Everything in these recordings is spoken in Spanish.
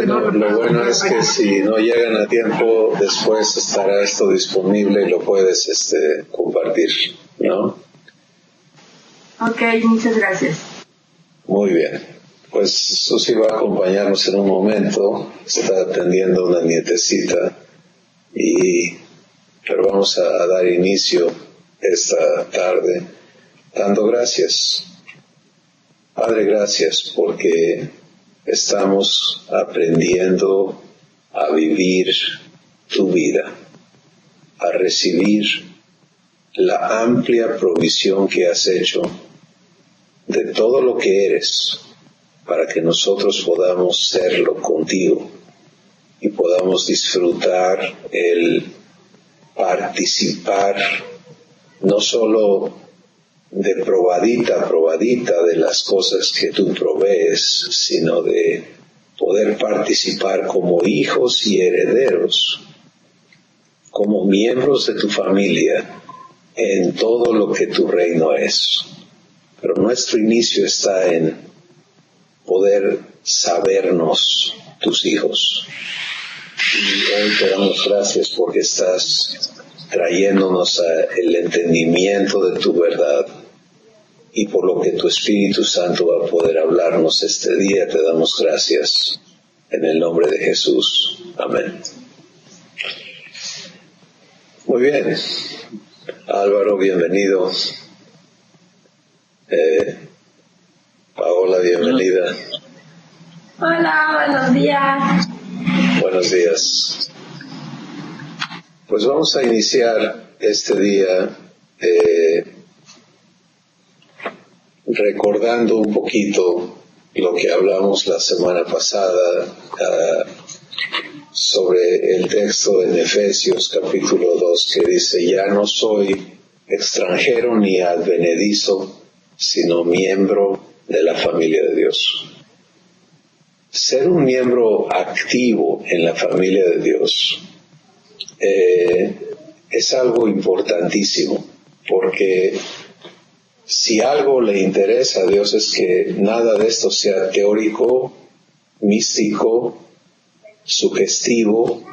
Lo bueno es que si no llegan a tiempo, después estará esto disponible y lo puedes compartir, ¿no? Ok, muchas gracias. Muy bien. Pues Susi va a acompañarnos en un momento. Está atendiendo a una nietecita. Pero vamos a dar inicio esta tarde dando gracias. Padre, gracias porque estamos aprendiendo a vivir tu vida, a recibir la amplia provisión que has hecho de todo lo que eres, para que nosotros podamos serlo contigo y podamos disfrutar el participar no solo de probadita a probadita de las cosas que tú provees, sino de poder participar como hijos y herederos, como miembros de tu familia, en todo lo que tu reino es. Pero nuestro inicio está en poder sabernos tus hijos. Y hoy te damos gracias porque estás trayéndonos el entendimiento de tu verdad, y por lo que tu Espíritu Santo va a poder hablarnos este día. Te damos gracias en el nombre de Jesús. Amén. Muy bien. Álvaro, bienvenido. Paola, bienvenida. Hola, buenos días. Buenos días. Pues vamos a iniciar este día recordando un poquito lo que hablamos la semana pasada sobre el texto en Efesios capítulo 2 que dice: ya no soy extranjero ni advenedizo, sino miembro de la familia de Dios. Ser un miembro activo en la familia de Dios es algo importantísimo, porque si algo le interesa a Dios es que nada de esto sea teórico, místico, sugestivo,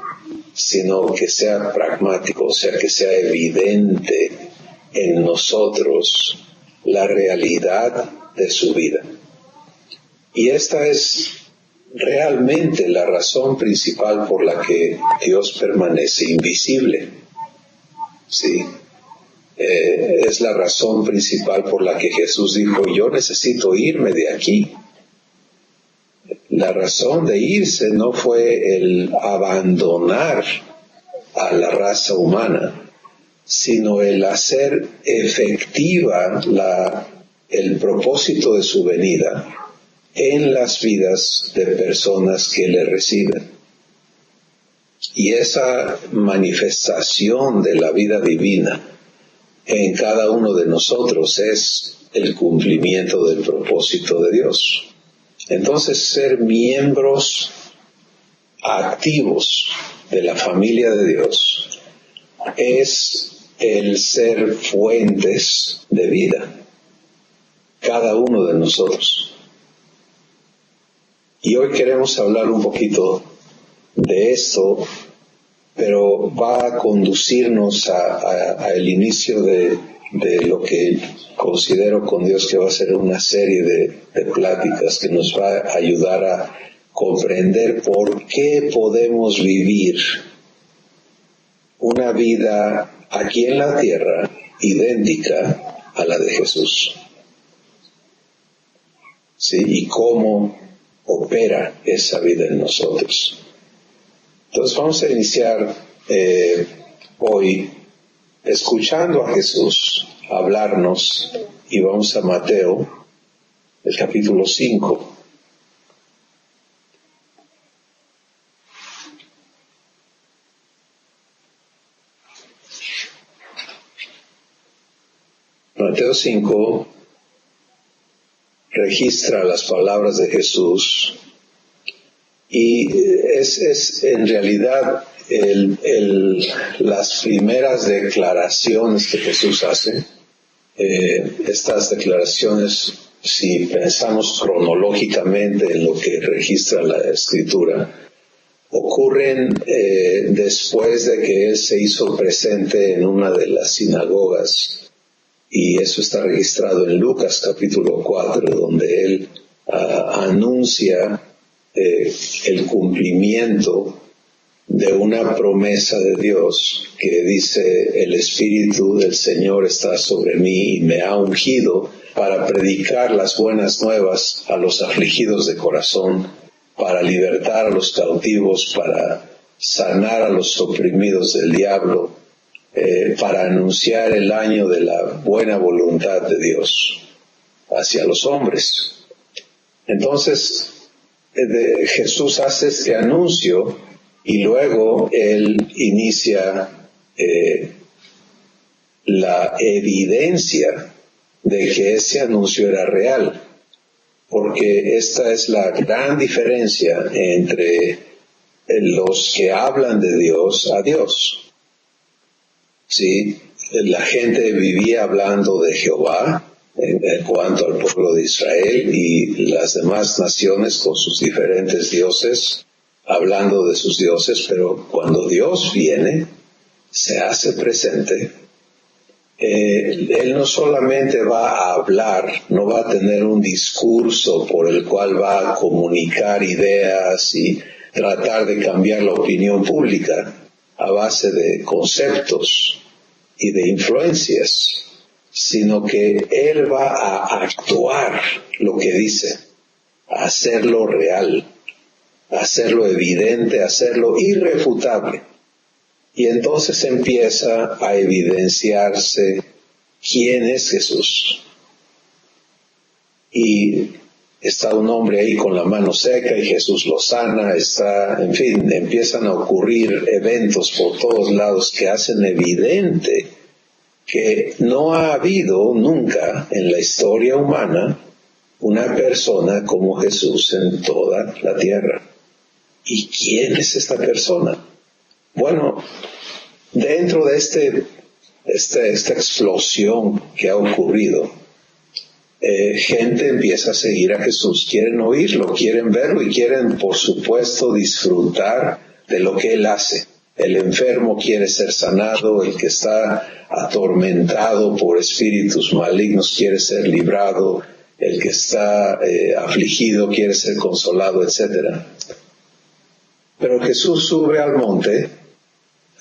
sino que sea pragmático, o sea, que sea evidente en nosotros la realidad de su vida. Y esta es realmente la razón principal por la que Dios permanece invisible. ¿Sí? Es la razón principal por la que Jesús dijo: yo necesito irme de aquí. La razón de irse no fue el abandonar a la raza humana, sino el hacer efectiva el propósito de su venida en las vidas de personas que le reciben. Y esa manifestación de la vida divina en cada uno de nosotros es el cumplimiento del propósito de Dios. Entonces, ser miembros activos de la familia de Dios es el ser fuentes de vida, cada uno de nosotros. Y hoy queremos hablar un poquito de esto, pero va a conducirnos a el inicio de lo que considero con Dios que va a ser una serie de pláticas que nos va a ayudar a comprender por qué podemos vivir una vida aquí en la tierra idéntica a la de Jesús. ¿Sí? Y cómo opera esa vida en nosotros. Entonces vamos a iniciar hoy escuchando a Jesús hablarnos, y vamos a Mateo, el capítulo 5. Mateo 5 registra las palabras de Jesús, y es en realidad las primeras declaraciones que Jesús hace. Estas declaraciones si pensamos cronológicamente en lo que registra la Escritura, ocurren después de que Él se hizo presente en una de las sinagogas, y eso está registrado en Lucas capítulo 4, donde Él anuncia el cumplimiento de una promesa de Dios que dice: el Espíritu del Señor está sobre mí y me ha ungido para predicar las buenas nuevas a los afligidos de corazón, para libertar a los cautivos, para sanar a los oprimidos del diablo, para anunciar el año de la buena voluntad de Dios hacia los hombres. Entonces, Jesús hace este anuncio y luego Él inicia la evidencia de que ese anuncio era real, porque esta es la gran diferencia entre los que hablan de Dios a Dios. ¿Sí? La gente vivía hablando de Jehová en cuanto al pueblo de Israel, y las demás naciones con sus diferentes dioses, hablando de sus dioses, pero cuando Dios viene, se hace presente, Él no solamente va a hablar, no va a tener un discurso por el cual va a comunicar ideas y tratar de cambiar la opinión pública a base de conceptos y de influencias, sino que Él va a actuar lo que dice, a hacerlo real, a hacerlo evidente, a hacerlo irrefutable. Y entonces empieza a evidenciarse quién es Jesús. Y está un hombre ahí con la mano seca y Jesús lo sana, en fin, empiezan a ocurrir eventos por todos lados que hacen evidente que no ha habido nunca en la historia humana una persona como Jesús en toda la tierra. ¿Y quién es esta persona? Bueno, dentro de esta explosión que ha ocurrido, gente empieza a seguir a Jesús, quieren oírlo, quieren verlo y quieren, por supuesto, disfrutar de lo que Él hace. El enfermo quiere ser sanado, el que está atormentado por espíritus malignos quiere ser librado, el que está afligido quiere ser consolado, etc. Pero Jesús sube al monte,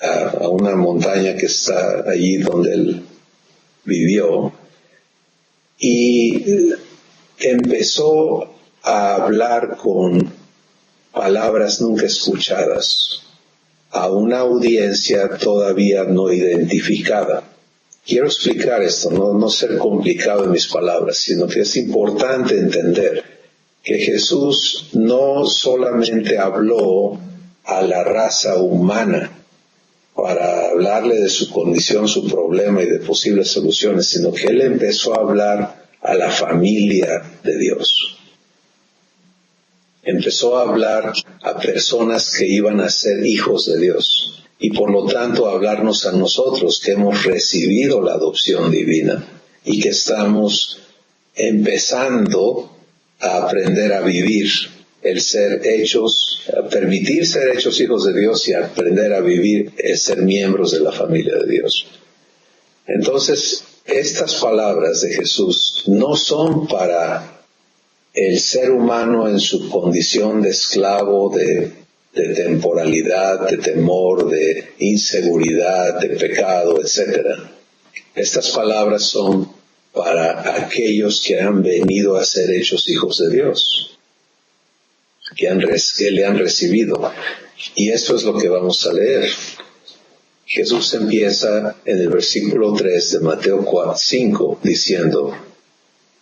a una montaña que está allí donde Él vivió, y empezó a hablar con palabras nunca escuchadas a una audiencia todavía no identificada. Quiero explicar esto, no ser complicado en mis palabras, sino que es importante entender que Jesús no solamente habló a la raza humana para hablarle de su condición, su problema y de posibles soluciones, sino que Él empezó a hablar a la familia de Dios. Empezó a hablar a personas que iban a ser hijos de Dios y por lo tanto a hablarnos a nosotros que hemos recibido la adopción divina y que estamos empezando a aprender a vivir el ser hechos, a permitir ser hechos hijos de Dios y a aprender a vivir el ser miembros de la familia de Dios. Entonces, estas palabras de Jesús no son para el ser humano en su condición de esclavo, de temporalidad, de temor, de inseguridad, de pecado, etc. Estas palabras son para aquellos que han venido a ser hechos hijos de Dios, que le han recibido. Y esto es lo que vamos a leer. Jesús empieza en el versículo 3 de Mateo 5 diciendo: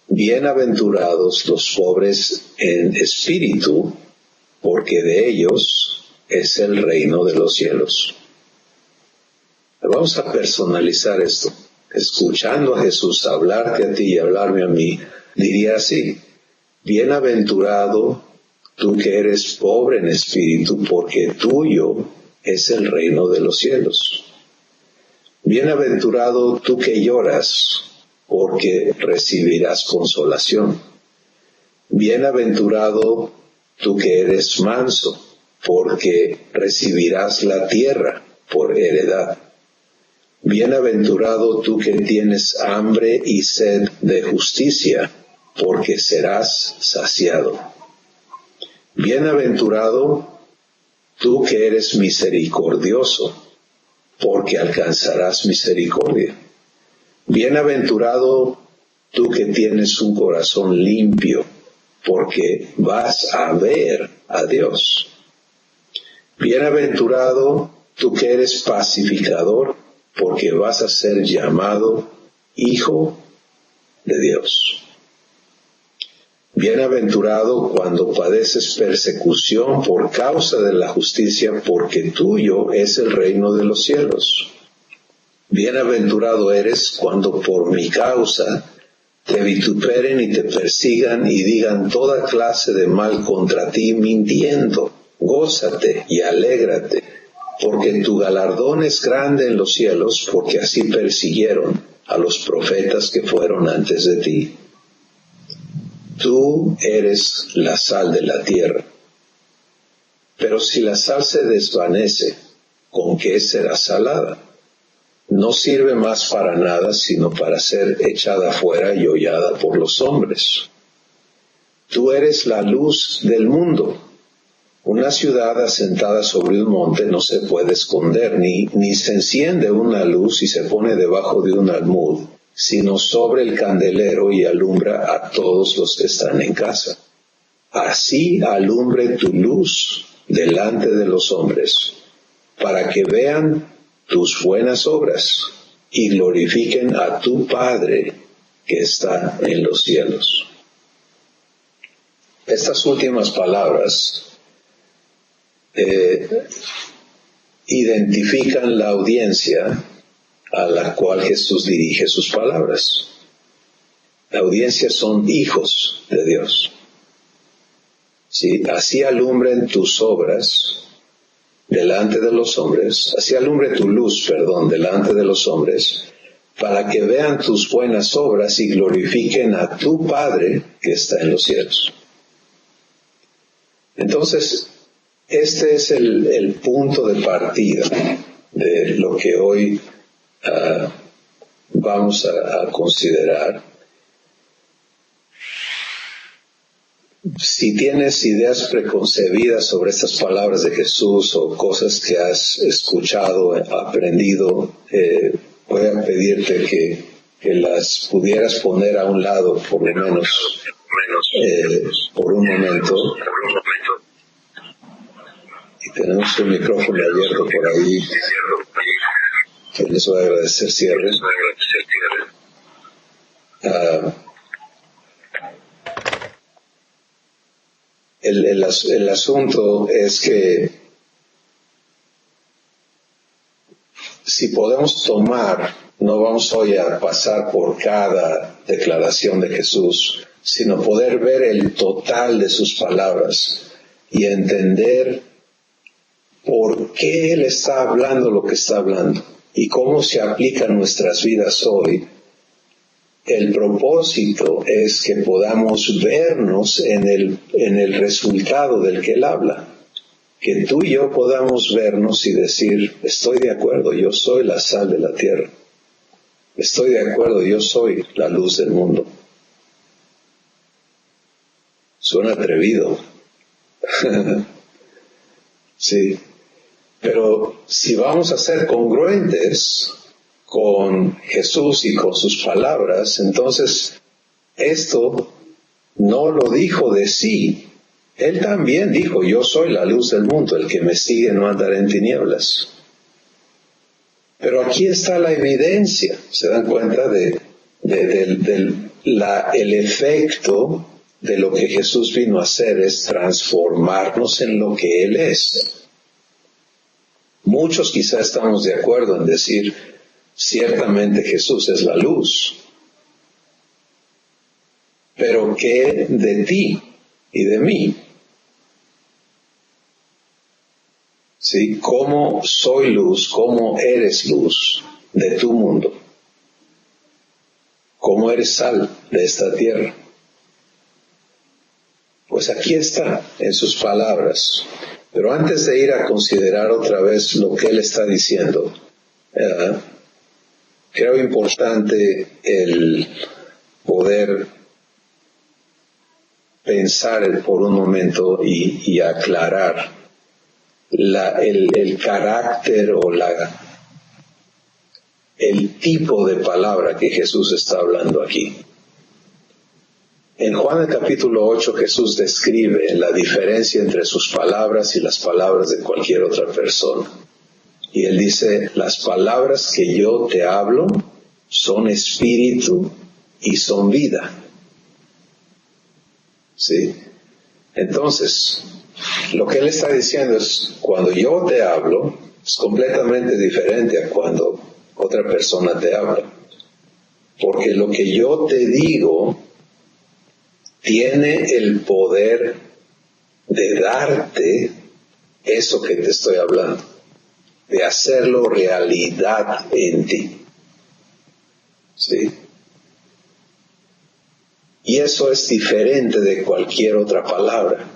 bienaventurados los pobres en espíritu, porque de ellos es el reino de los cielos. Vamos a personalizar esto. Escuchando a Jesús hablarte a ti y hablarme a mí, diría así: bienaventurado tú que eres pobre en espíritu, porque tuyo es el reino de los cielos. Bienaventurado tú que lloras, porque recibirás consolación. Bienaventurado tú que eres manso, porque recibirás la tierra por heredad. Bienaventurado tú que tienes hambre y sed de justicia, porque serás saciado. Bienaventurado tú que eres misericordioso, porque alcanzarás misericordia. Bienaventurado tú que tienes un corazón limpio, porque vas a ver a Dios. Bienaventurado tú que eres pacificador, porque vas a ser llamado hijo de Dios. Bienaventurado cuando padeces persecución por causa de la justicia, porque tuyo es el reino de los cielos. Bienaventurado eres cuando por mi causa te vituperen y te persigan y digan toda clase de mal contra ti mintiendo. Gózate y alégrate, porque tu galardón es grande en los cielos, porque así persiguieron a los profetas que fueron antes de ti. Tú eres la sal de la tierra. Pero si la sal se desvanece, ¿con qué será salada? No sirve más para nada, sino para ser echada fuera y hollada por los hombres. Tú eres la luz del mundo. Una ciudad asentada sobre un monte no se puede esconder, ni se enciende una luz y se pone debajo de un almud, sino sobre el candelero y alumbra a todos los que están en casa. Así alumbre tu luz delante de los hombres, para que vean tus buenas obras y glorifiquen a tu Padre que está en los cielos. Estas últimas palabras identifican la audiencia a la cual Jesús dirige sus palabras. La audiencia son hijos de Dios. ¿Sí? Así alumbren tus obras delante de los hombres, así alumbre tu luz, delante de los hombres, para que vean tus buenas obras y glorifiquen a tu Padre que está en los cielos. Entonces, este es el punto de partida de lo que hoy vamos a considerar. Si tienes ideas preconcebidas sobre estas palabras de Jesús o cosas que has escuchado, aprendido, voy a pedirte que las pudieras poner a un lado, por lo menos, por un momento. Y tenemos un micrófono abierto por ahí, que les voy a agradecer cierre. El asunto es que si podemos tomar, no vamos hoy a pasar por cada declaración de Jesús, sino poder ver el total de sus palabras y entender por qué Él está hablando lo que está hablando y cómo se aplica en nuestras vidas hoy. El propósito es que podamos vernos en el resultado del que Él habla. Que tú y yo podamos vernos y decir, estoy de acuerdo, yo soy la sal de la tierra. Estoy de acuerdo, yo soy la luz del mundo. Suena atrevido. Sí. Pero si vamos a ser congruentes con Jesús y con sus palabras, entonces esto no lo dijo de sí. Él también dijo, yo soy la luz del mundo, el que me sigue no andará en tinieblas. Pero aquí está la evidencia, ¿se dan cuenta el efecto de lo que Jesús vino a hacer? Es transformarnos en lo que Él es. Muchos quizá estamos de acuerdo en decir, ciertamente Jesús es la luz. Pero ¿qué de ti y de mí? ¿Sí? ¿Cómo soy luz? ¿Cómo eres luz de tu mundo? ¿Cómo eres sal de esta tierra? Pues aquí está, en sus palabras. Pero antes de ir a considerar otra vez lo que él está diciendo, creo importante el poder pensar por un momento y aclarar el carácter o el tipo de palabra que Jesús está hablando aquí. En Juan el capítulo 8 Jesús describe la diferencia entre sus palabras y las palabras de cualquier otra persona. Y él dice, las palabras que yo te hablo son espíritu y son vida. ¿Sí? Entonces, lo que él está diciendo es, cuando yo te hablo, es completamente diferente a cuando otra persona te habla. Porque lo que yo te digo tiene el poder de darte eso que te estoy hablando, de hacerlo realidad en ti. ¿Sí? Y eso es diferente de cualquier otra palabra.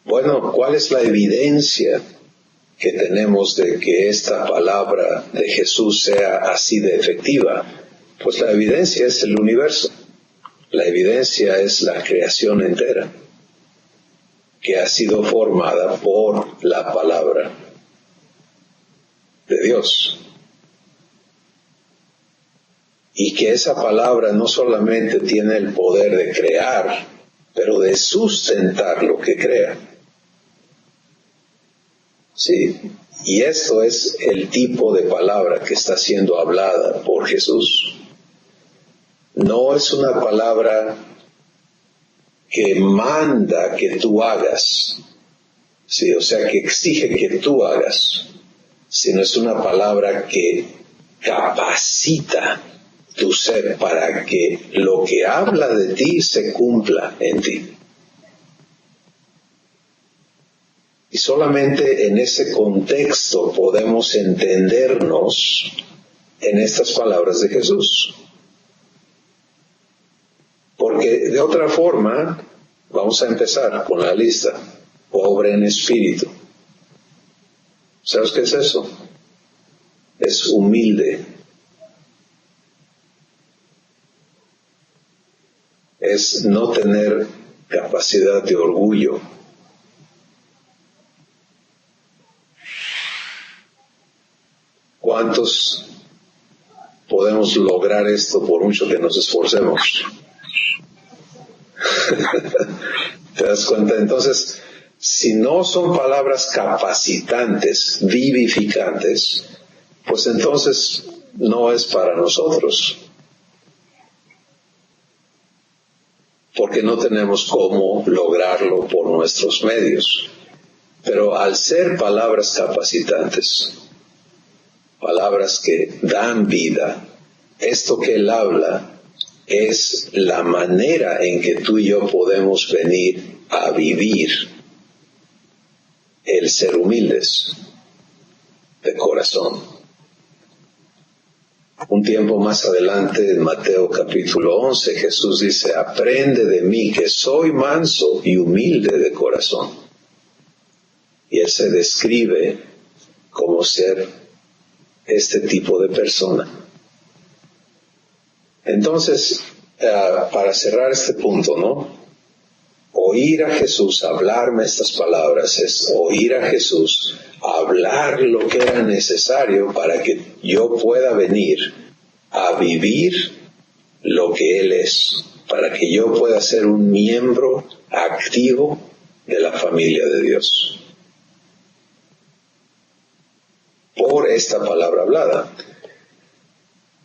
Bueno, ¿cuál es la evidencia que tenemos de que esta palabra de Jesús sea así de efectiva? Pues la evidencia es el universo. La evidencia es la creación entera, que ha sido formada por la palabra de Dios. Y que esa palabra no solamente tiene el poder de crear, pero de sustentar lo que crea. Sí, y esto es el tipo de palabra que está siendo hablada por Jesús. No es una palabra que manda que tú hagas, sí, o sea, que exige que tú hagas, sino es una palabra que capacita tu ser para que lo que habla de ti se cumpla en ti. Y solamente en ese contexto podemos entendernos en estas palabras de Jesús. Porque de otra forma, vamos a empezar con la lista. Pobre en espíritu. ¿Sabes qué es eso? Es humilde. Es no tener capacidad de orgullo. ¿Cuántos podemos lograr esto por mucho que nos esforcemos? ¿Te das cuenta? Entonces, si no son palabras capacitantes, vivificantes, pues entonces no es para nosotros. Porque no tenemos cómo lograrlo por nuestros medios. Pero al ser palabras capacitantes, palabras que dan vida, esto que él habla es la manera en que tú y yo podemos venir a vivir el ser humildes de corazón. Un tiempo más adelante, en Mateo capítulo 11, Jesús dice, aprende de mí que soy manso y humilde de corazón. Y él se describe como ser este tipo de persona. Entonces, para cerrar este punto, ¿no? Oír a Jesús hablarme estas palabras es oír a Jesús hablar lo que era necesario para que yo pueda venir a vivir lo que Él es, para que yo pueda ser un miembro activo de la familia de Dios. Por esta palabra hablada.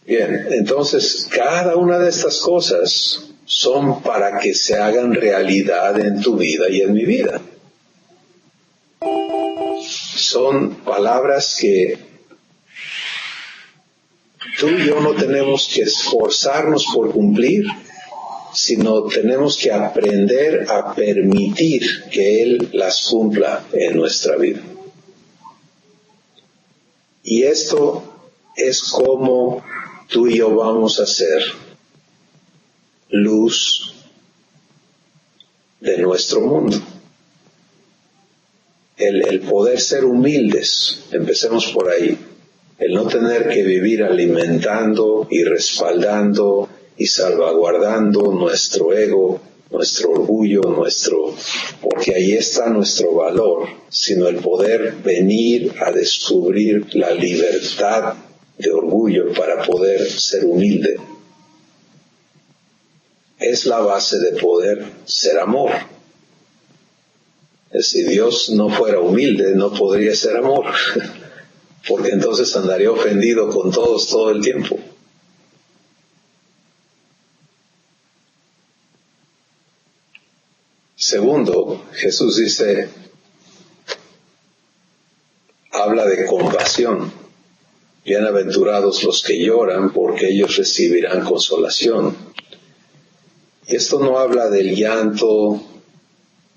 Bien, entonces cada una de estas cosas son para que se hagan realidad en tu vida y en mi vida. Son palabras que tú y yo no tenemos que esforzarnos por cumplir, sino tenemos que aprender a permitir que Él las cumpla en nuestra vida. Y esto es como tú y yo vamos a ser luz de nuestro mundo. El poder ser humildes, empecemos por ahí. El no tener que vivir alimentando y respaldando y salvaguardando nuestro ego, nuestro orgullo, porque ahí está nuestro valor, sino el poder venir a descubrir la libertad de orgullo para poder ser humilde. Es la base de poder ser amor. Si Dios no fuera humilde, no podría ser amor, porque entonces andaría ofendido con todos todo el tiempo. Segundo, Jesús dice, habla de compasión. Bienaventurados los que lloran, porque ellos recibirán consolación. Y esto no habla del llanto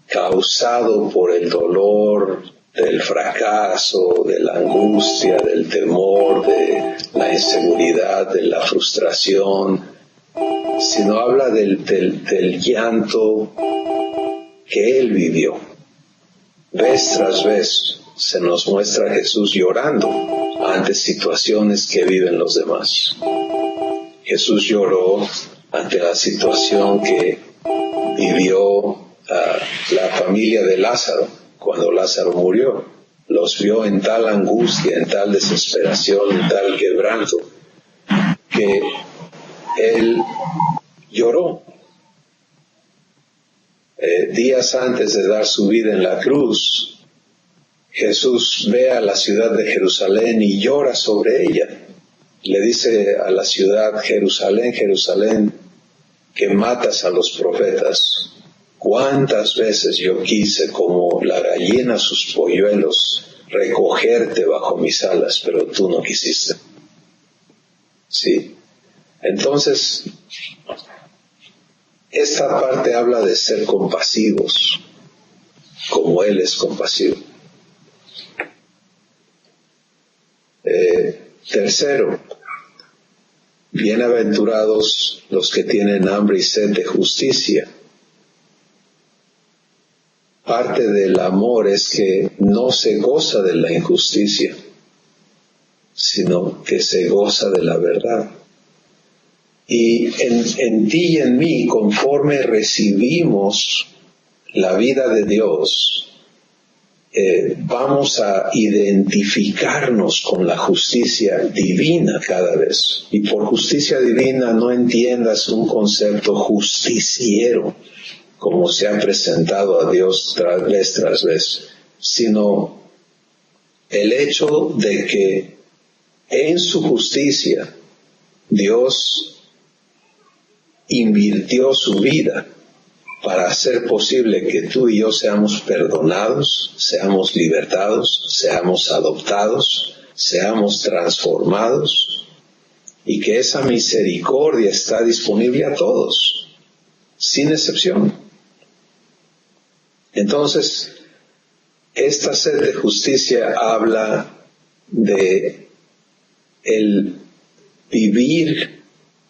causado por el dolor, del fracaso, de la angustia, del temor, de la inseguridad, de la frustración, sino habla del llanto que Él vivió. Vez tras vez se nos muestra a Jesús llorando ante situaciones que viven los demás. Jesús lloró ante la situación que vivió la familia de Lázaro cuando Lázaro murió. Los vio en tal angustia, en tal desesperación, en tal quebranto, que Él lloró. Días antes de dar su vida en la cruz, Jesús ve a la ciudad de Jerusalén y llora sobre ella. Le dice a la ciudad, Jerusalén, Jerusalén, que matas a los profetas. ¿Cuántas veces yo quise, como la gallina sus polluelos, recogerte bajo mis alas, pero tú no quisiste? Sí. Entonces, esta parte habla de ser compasivos, como Él es compasivo. Tercero, bienaventurados los que tienen hambre y sed de justicia. Parte del amor es que no se goza de la injusticia, sino que se goza de la verdad. Y en ti y en mí, conforme recibimos la vida de Dios, vamos a identificarnos con la justicia divina cada vez. Y por justicia divina no entiendas un concepto justiciero, como se ha presentado a Dios vez tras vez, sino el hecho de que en su justicia Dios invirtió su vida para hacer posible que tú y yo seamos perdonados, seamos libertados, seamos adoptados, seamos transformados, y que esa misericordia está disponible a todos, sin excepción. Entonces, esta sed de justicia habla de el vivir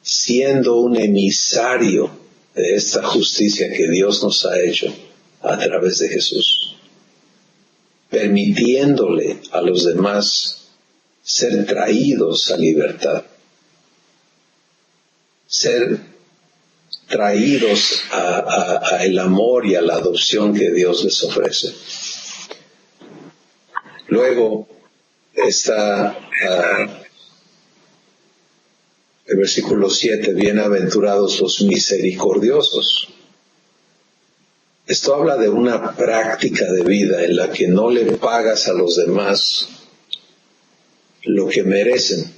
siendo un emisario de esta justicia que Dios nos ha hecho a través de Jesús, permitiéndole a los demás ser traídos a libertad, ser traídos a el amor y a la adopción que Dios les ofrece. Luego está el versículo 7, bienaventurados los misericordiosos. Esto habla de una práctica de vida en la que no le pagas a los demás lo que merecen.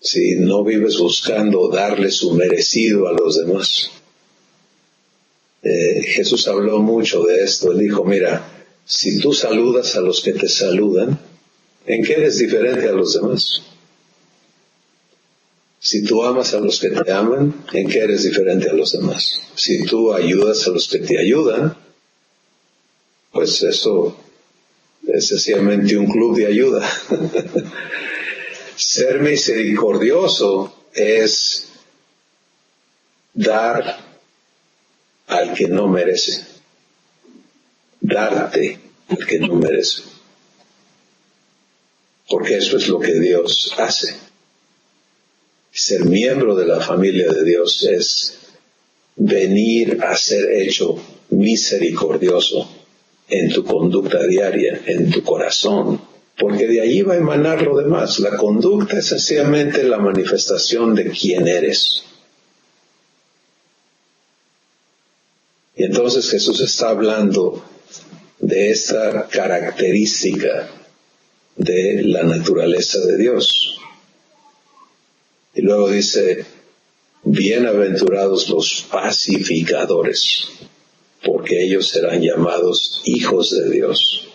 Si no vives buscando darle su merecido a los demás. Jesús habló mucho de esto. Él dijo, mira, si tú saludas a los que te saludan, ¿en qué eres diferente a los demás? Si tú amas a los que te aman, ¿en qué eres diferente a los demás? Si tú ayudas a los que te ayudan, pues eso es sencillamente un club de ayuda. Ser misericordioso es dar al que no merece. darte el que no merece. Porque eso es lo que Dios hace. Ser miembro de la familia de Dios es venir a ser hecho misericordioso en tu conducta diaria, en tu corazón, porque de allí va a emanar lo demás. La conducta es sencillamente la manifestación de quién eres. Y entonces Jesús está hablando de esta característica de la naturaleza de Dios. Y luego dice, bienaventurados los pacificadores, porque ellos serán llamados hijos de Dios.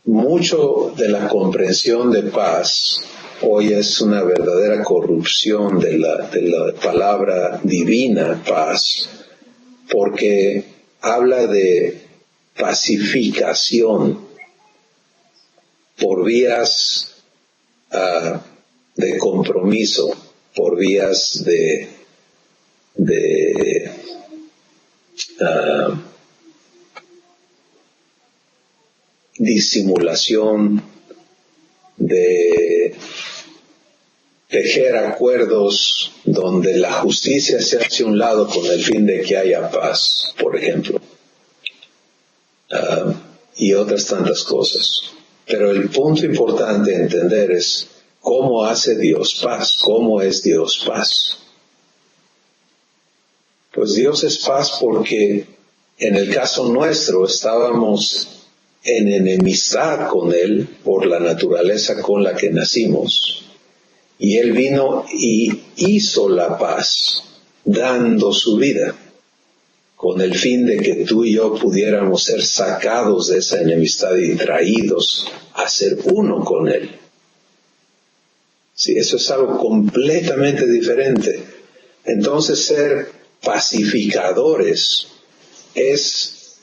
Mucho de la comprensión de paz hoy es una verdadera corrupción de la palabra divina paz, porque habla de pacificación por vías de compromiso, por vías de disimulación, de tejer acuerdos donde la justicia se hace a un lado con el fin de que haya paz, por ejemplo, y otras tantas cosas. Pero el punto importante a entender es cómo hace Dios paz, cómo es Dios paz. Pues Dios es paz porque en el caso nuestro estábamos en enemistad con Él por la naturaleza con la que nacimos. Y Él vino y hizo la paz, dando su vida, con el fin de que tú y yo pudiéramos ser sacados de esa enemistad y traídos a ser uno con Él. Sí, eso es algo completamente diferente. Entonces, ser pacificadores es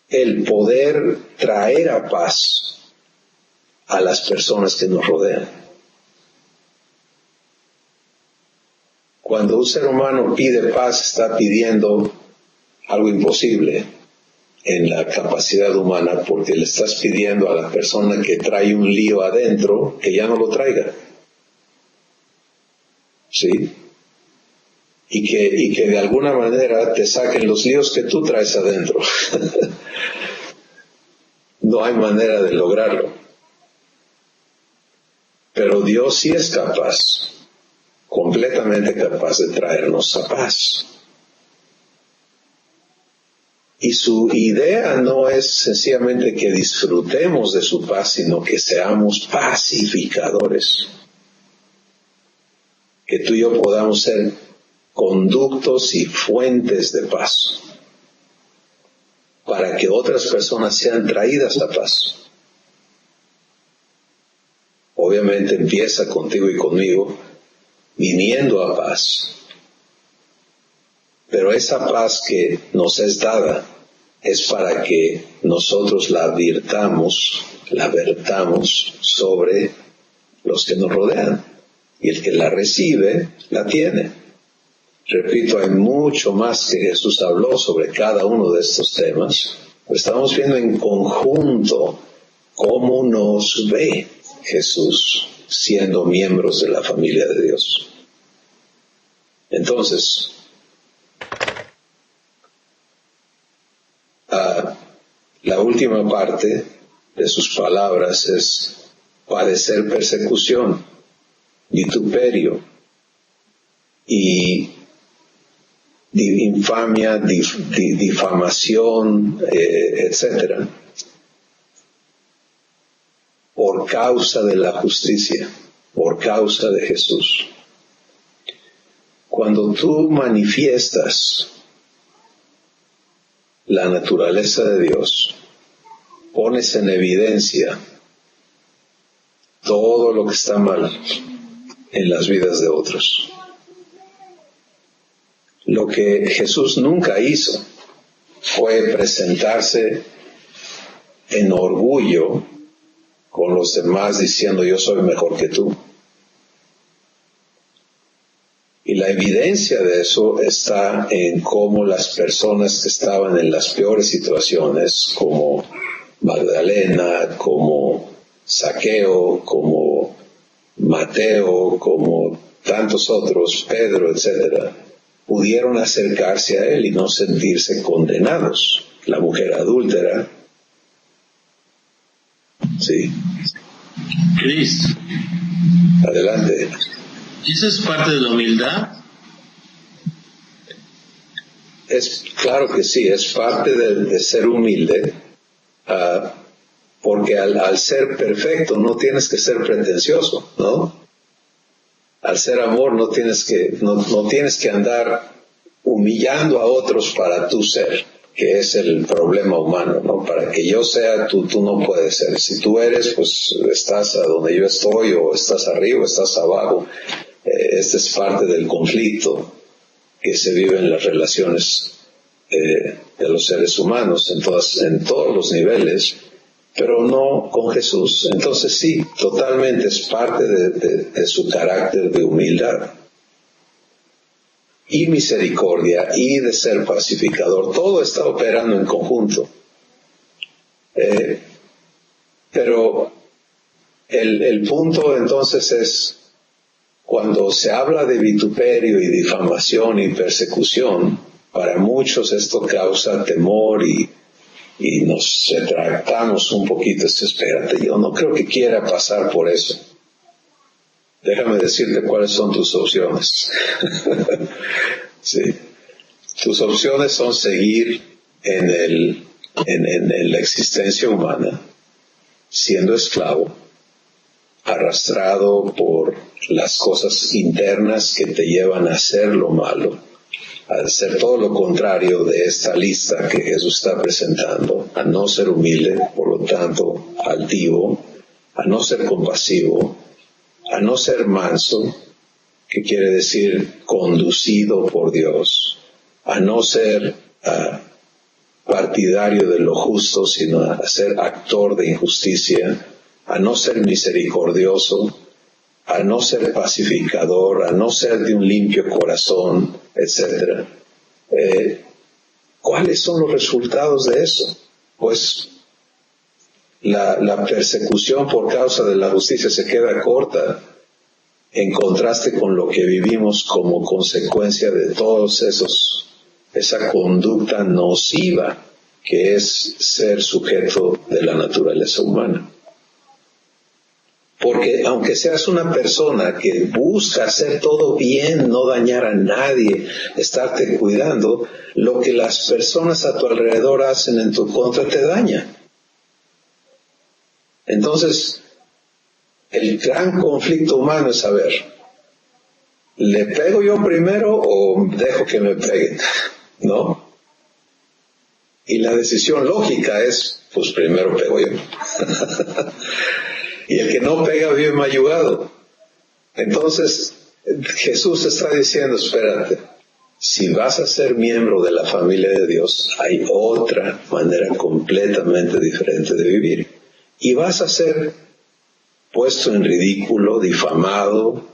el poder traer a paz a las personas que nos rodean. Cuando un ser humano pide paz, está pidiendo algo imposible en la capacidad humana, porque le estás pidiendo a la persona que trae un lío adentro que ya no lo traiga. ¿Sí? Y que de alguna manera te saquen los líos que tú traes adentro. No hay manera de lograrlo. Pero Dios sí es capaz, completamente capaz de traernos a paz. Y su idea no es sencillamente que disfrutemos de su paz, sino que seamos pacificadores. Que tú y yo podamos ser conductos y fuentes de paz, para que otras personas sean traídas a paz. Obviamente empieza contigo y conmigo, viniendo a paz. Pero esa paz que nos es dada es para que nosotros la vertamos sobre los que nos rodean. Y el que la recibe, la tiene. Repito, hay mucho más que Jesús habló sobre cada uno de estos temas. Estamos viendo en conjunto cómo nos ve Jesús siendo miembros de la familia de Dios. Entonces, la última parte de sus palabras es padecer persecución, vituperio y infamia, difamación, etc. por causa de la justicia, por causa de Jesús. Cuando tú manifiestas la naturaleza de Dios, pones en evidencia todo lo que está mal en las vidas de otros. Lo que Jesús nunca hizo fue presentarse en orgullo con los demás diciendo yo soy mejor que tú. Y la evidencia de eso está en cómo las personas que estaban en las peores situaciones, como Magdalena, como Zaqueo, como Mateo, como tantos otros, Pedro, etcétera, pudieron acercarse a él y no sentirse condenados. La mujer adúltera, sí. Cris, Adelante. ¿eso es parte de la humildad? Claro que sí, es parte de ser humilde, porque al ser perfecto no tienes que ser pretencioso, ¿no? Al ser amor no tienes que andar humillando a otros para tú ser, que es el problema humano, ¿no? Para que yo sea, tú no puedes ser. Si tú eres, pues estás a donde yo estoy, o estás arriba, o estás abajo. Este es parte del conflicto que se vive en las relaciones de los seres humanos, en todos los niveles, pero no con Jesús. Entonces sí, totalmente es parte de su carácter de humildad y misericordia y de ser pacificador. Todo está operando en conjunto. Pero el punto entonces es, cuando se habla de vituperio y difamación y persecución, para muchos esto causa temor y nos retractamos un poquito. Espérate, yo no creo que quiera pasar por eso. Déjame decirte cuáles son tus opciones. Sí. Tus opciones son seguir en la existencia humana, siendo esclavo, arrastrado por las cosas internas que te llevan a hacer lo malo, a hacer todo lo contrario de esta lista que Jesús está presentando, a no ser humilde, por lo tanto altivo, a no ser compasivo, a no ser manso, que quiere decir conducido por Dios, a no ser partidario de lo justo, sino a ser actor de injusticia, a no ser misericordioso, a no ser pacificador, a no ser de un limpio corazón, etc. ¿Cuáles son los resultados de eso? Pues la persecución por causa de la justicia se queda corta en contraste con lo que vivimos como consecuencia de todos esa conducta nociva que es ser sujeto de la naturaleza humana. Porque aunque seas una persona que busca hacer todo bien, no dañar a nadie, estarte cuidando, lo que las personas a tu alrededor hacen en tu contra te daña. Entonces, el gran conflicto humano es saber, ¿le pego yo primero o dejo que me peguen? ¿No? Y la decisión lógica es, pues primero pego yo. Y el que no pega vive mayugado. Entonces, Jesús está diciendo, espérate, si vas a ser miembro de la familia de Dios, hay otra manera completamente diferente de vivir. Y vas a ser puesto en ridículo, difamado,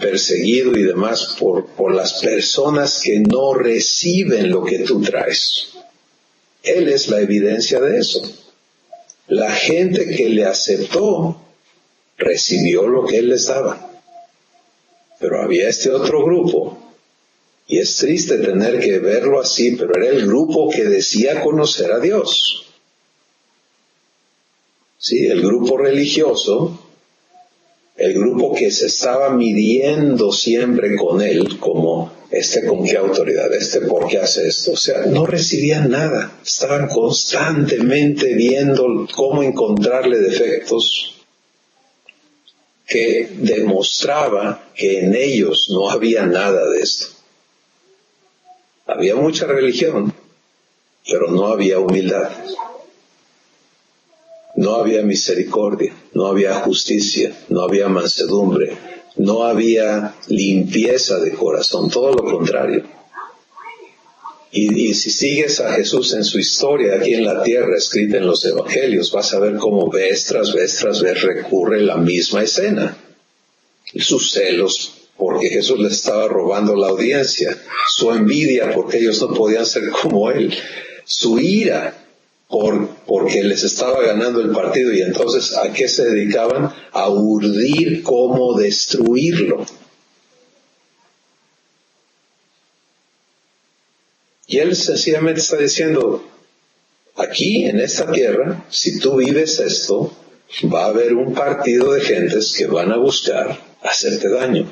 perseguido y demás por las personas que no reciben lo que tú traes. Él es la evidencia de eso. La gente que le aceptó recibió lo que él les daba. Pero había este otro grupo, y es triste tener que verlo así, pero era el grupo que decía conocer a Dios. Sí, el grupo religioso, el grupo que se estaba midiendo siempre con él, como con qué autoridad, por qué hace esto. O sea, no recibían nada. Estaban constantemente viendo cómo encontrarle defectos que demostraba que en ellos no había nada de esto. Había mucha religión, pero no había humildad. No había misericordia, no había justicia, no había mansedumbre, no había limpieza de corazón, todo lo contrario. Y si sigues a Jesús en su historia aquí en la tierra, escrita en los evangelios, vas a ver cómo vez tras vez recurre la misma escena. Sus celos porque Jesús les estaba robando la audiencia, su envidia porque ellos no podían ser como él, su ira porque les estaba ganando el partido, y entonces ¿a qué se dedicaban? A urdir cómo destruirlo. Y él sencillamente está diciendo, aquí en esta tierra, si tú vives esto, va a haber un partido de gentes que van a buscar hacerte daño,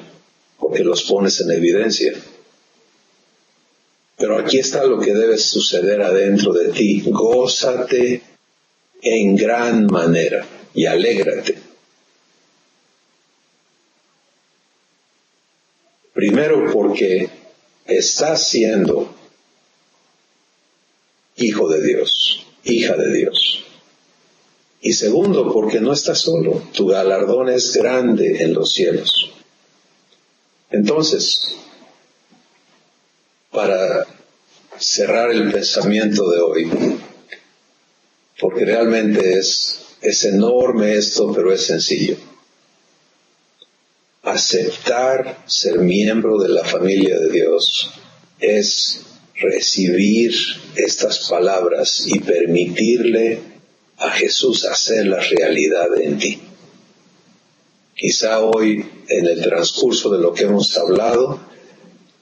porque los pones en evidencia. Pero aquí está lo que debe suceder adentro de ti. Gózate en gran manera y alégrate. Primero porque estás siendo hijo de Dios, hija de Dios. Y segundo, porque no estás solo, tu galardón es grande en los cielos. Entonces, para cerrar el pensamiento de hoy, porque realmente es enorme esto, pero es sencillo. Aceptar ser miembro de la familia de Dios es recibir estas palabras y permitirle a Jesús hacer la realidad en ti. Quizá hoy, en el transcurso de lo que hemos hablado,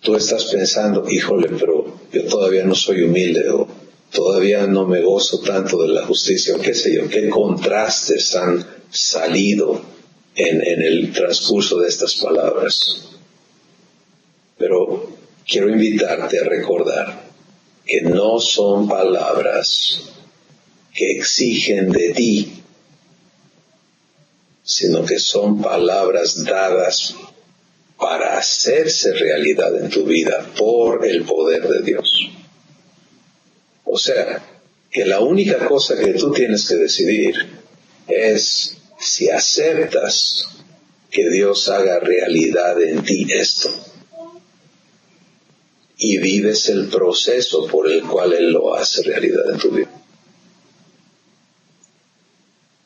tú estás pensando, híjole, pero yo todavía no soy humilde, o todavía no me gozo tanto de la justicia, o qué sé yo, qué contrastes han salido en el transcurso de estas palabras. Pero quiero invitarte a recordar que no son palabras que exigen de ti, sino que son palabras dadas para hacerse realidad en tu vida por el poder de Dios. O sea, que la única cosa que tú tienes que decidir es si aceptas que Dios haga realidad en ti esto y vives el proceso por el cual Él lo hace realidad en tu vida.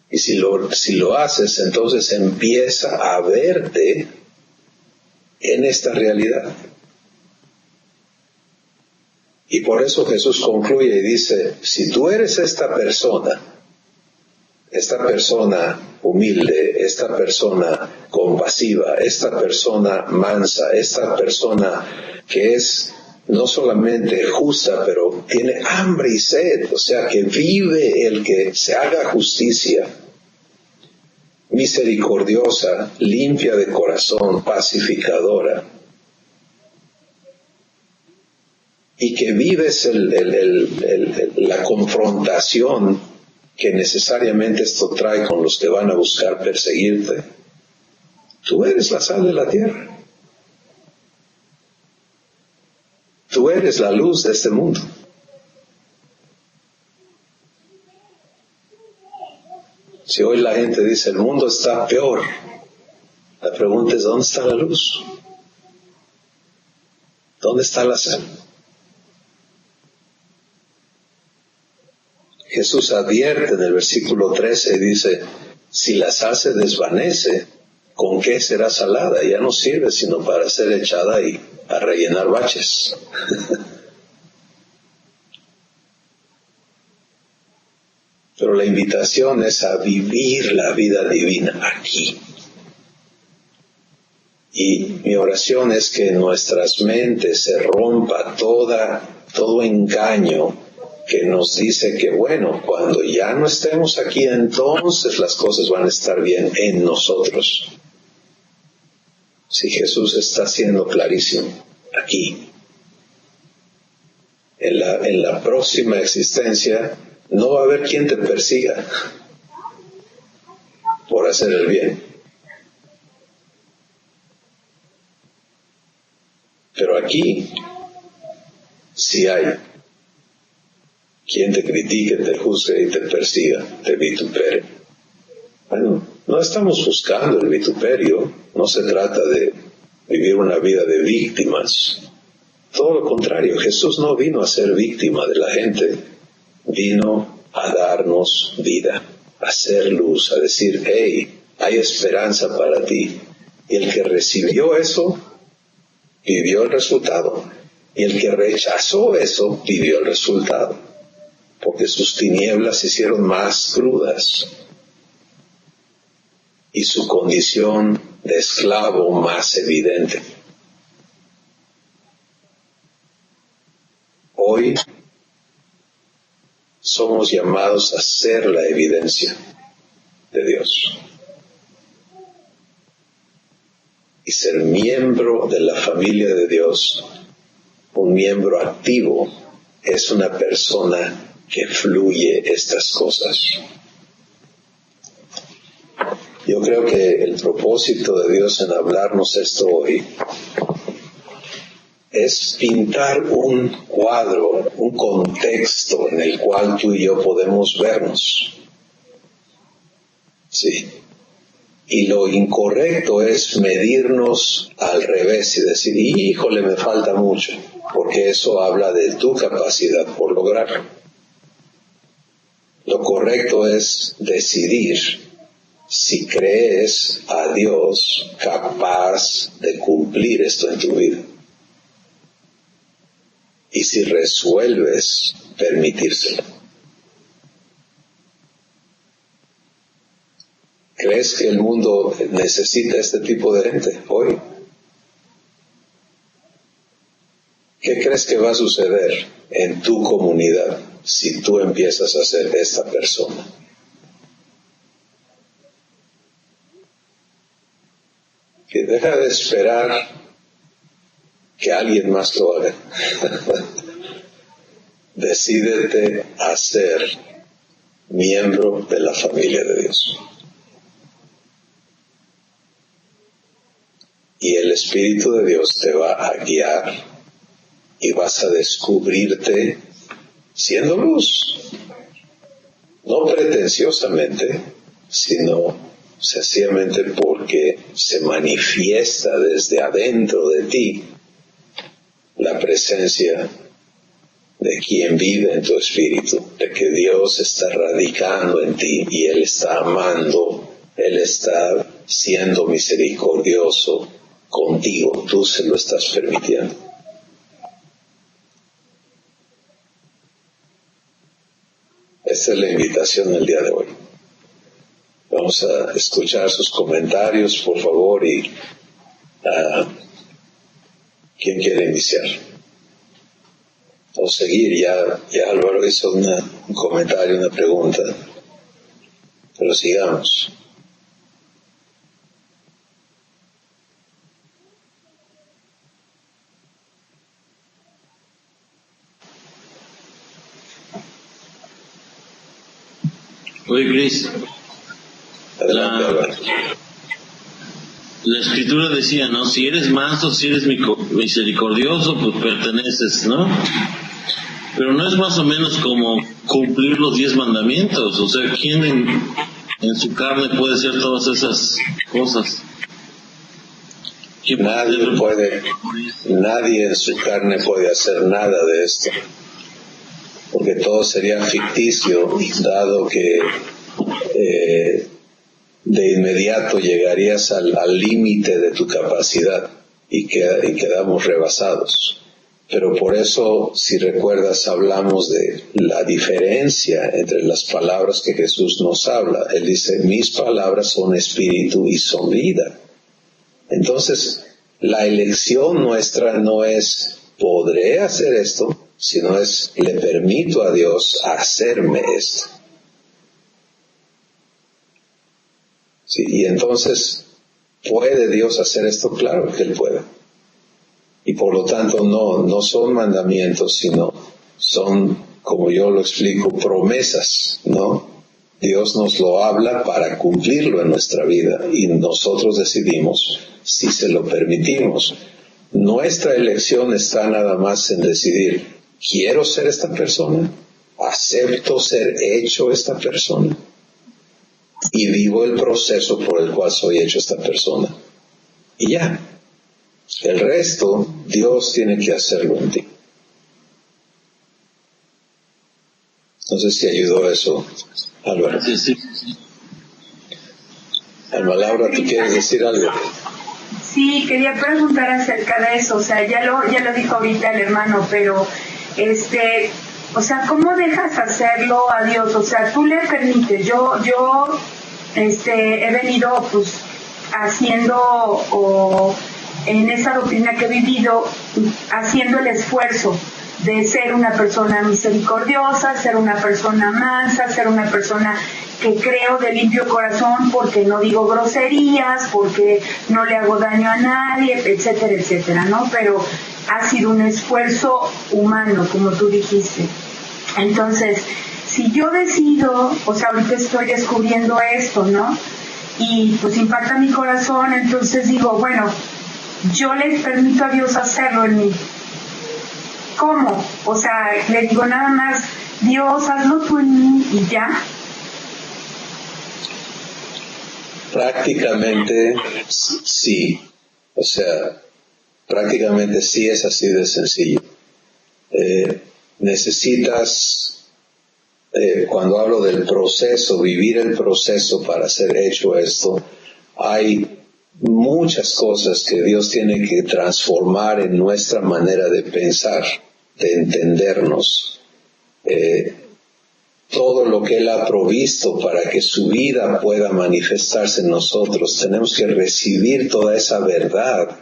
Y si lo haces, entonces empieza a verte en esta realidad. Y por eso Jesús concluye y dice, si tú eres esta persona humilde, esta persona compasiva, esta persona mansa, esta persona que es no solamente justa, pero tiene hambre y sed, o sea, que vive el que se haga justicia, misericordiosa, limpia de corazón, pacificadora, y que vives la confrontación que necesariamente esto trae con los que van a buscar perseguirte. Tú eres la sal de la tierra. Tú eres la luz de este mundo. Si hoy la gente dice el mundo está peor, la pregunta es ¿dónde está la luz? ¿Dónde está la sal? Jesús advierte en el versículo 13 y dice, si la sal se desvanece, ¿con qué será salada? Ya no sirve sino para ser echada y a rellenar baches. Pero la invitación es a vivir la vida divina aquí. Y mi oración es que en nuestras mentes se rompa todo engaño que nos dice que bueno, cuando ya no estemos aquí, entonces las cosas van a estar bien en nosotros. Si Jesús está siendo clarísimo aquí, en la próxima existencia no va a haber quien te persiga por hacer el bien. Pero aquí sí hay quien te critique, te juzgue y te persiga, te vitupere. Bueno, no estamos buscando el vituperio, no se trata de vivir una vida de víctimas. Todo lo contrario, Jesús no vino a ser víctima de la gente, vino a darnos vida, a hacer luz, a decir, hey, hay esperanza para ti. Y el que recibió eso, vivió el resultado. Y el que rechazó eso, vivió el resultado. Porque sus tinieblas se hicieron más crudas. Y su condición de esclavo más evidente. Hoy somos llamados a ser la evidencia de Dios. Y ser miembro de la familia de Dios, un miembro activo, es una persona que fluye estas cosas. Yo creo que el propósito de Dios en hablarnos esto hoy es pintar un cuadro, un contexto en el cual tú y yo podemos vernos. Sí. Y lo incorrecto es medirnos al revés y decir, híjole, me falta mucho, porque eso habla de tu capacidad por lograrlo. Lo correcto es decidir si crees a Dios capaz de cumplir esto en tu vida. Y si resuelves permitírselo. ¿Crees que el mundo necesita este tipo de gente hoy? ¿Qué crees que va a suceder en tu comunidad si tú empiezas a ser esta persona? Que deja de esperar que alguien más lo haga. Decídete a ser miembro de la familia de Dios. Y el Espíritu de Dios te va a guiar y vas a descubrirte siendo luz. No pretenciosamente, sino sencillamente porque se manifiesta desde adentro de ti la presencia de quien vive en tu espíritu, de que Dios está radicando en ti y Él está amando, Él está siendo misericordioso contigo, tú se lo estás permitiendo. Esta es la invitación del día de hoy. Vamos a escuchar sus comentarios, por favor, y ¿quién quiere iniciar? O seguir, ya Álvaro hizo un comentario, una pregunta, pero sigamos. Oye, Cris, Adelante, Álvaro. la escritura decía, ¿no? Si eres manso, si eres misericordioso, pues perteneces, ¿no? Pero no es más o menos como cumplir los 10 mandamientos. O sea, ¿quién en su carne puede hacer todas esas cosas? Nadie en su carne puede hacer nada de esto, porque todo sería ficticio, dado que de inmediato llegarías al límite de tu capacidad y quedamos rebasados. Pero por eso, si recuerdas, hablamos de la diferencia entre las palabras que Jesús nos habla. Él dice, mis palabras son espíritu y son vida. Entonces, la elección nuestra no es, ¿podré hacer esto?, sino es, le permito a Dios hacerme esto. Sí, y entonces, ¿puede Dios hacer esto? Claro que Él puede. Y por lo tanto no son mandamientos, sino son, como yo lo explico, promesas, ¿no? Dios nos lo habla para cumplirlo en nuestra vida y nosotros decidimos si se lo permitimos. Nuestra elección está nada más en decidir, ¿quiero ser esta persona? ¿Acepto ser hecho esta persona? Y vivo el proceso por el cual soy hecho esta persona. Y ya. El resto, Dios tiene que hacerlo en ti. No sé si ayudó eso, Álvaro. Sí. Alma Laura, ¿tú quieres decir algo? Sí, quería preguntar acerca de eso, o sea, ya lo dijo ahorita el hermano, pero o sea, ¿cómo dejas hacerlo a Dios? O sea, tú le permites. Yo he venido pues haciendo, o en esa doctrina que he vivido, haciendo el esfuerzo de ser una persona misericordiosa, ser una persona mansa, ser una persona que creo de limpio corazón, porque no digo groserías, porque no le hago daño a nadie, etcétera, etcétera, ¿no? Pero ha sido un esfuerzo humano, como tú dijiste. Entonces, si yo decido, o sea, ahorita estoy descubriendo esto, ¿no? Y pues impacta mi corazón, entonces digo, bueno, yo le permito a Dios hacerlo en mí. ¿Cómo? O sea, le digo nada más, Dios, hazlo tú en mí y ya. Prácticamente sí. O sea, prácticamente sí es así de sencillo. Necesitas, cuando hablo del proceso, vivir el proceso para ser hecho esto, hay muchas cosas que Dios tiene que transformar en nuestra manera de pensar, de entendernos. Todo lo que Él ha provisto para que su vida pueda manifestarse en nosotros, tenemos que recibir toda esa verdad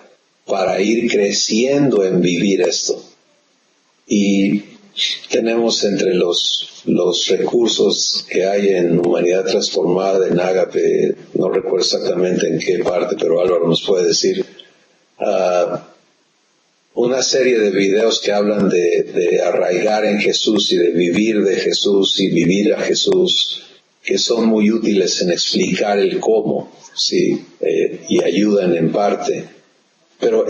para ir creciendo en vivir esto. Y tenemos entre los recursos que hay en Humanidad Transformada, en Ágape, no recuerdo exactamente en qué parte, pero Álvaro nos puede decir, una serie de videos que hablan de arraigar en Jesús y de vivir de Jesús y vivir a Jesús, que son muy útiles en explicar el cómo, sí, y ayudan en parte. Pero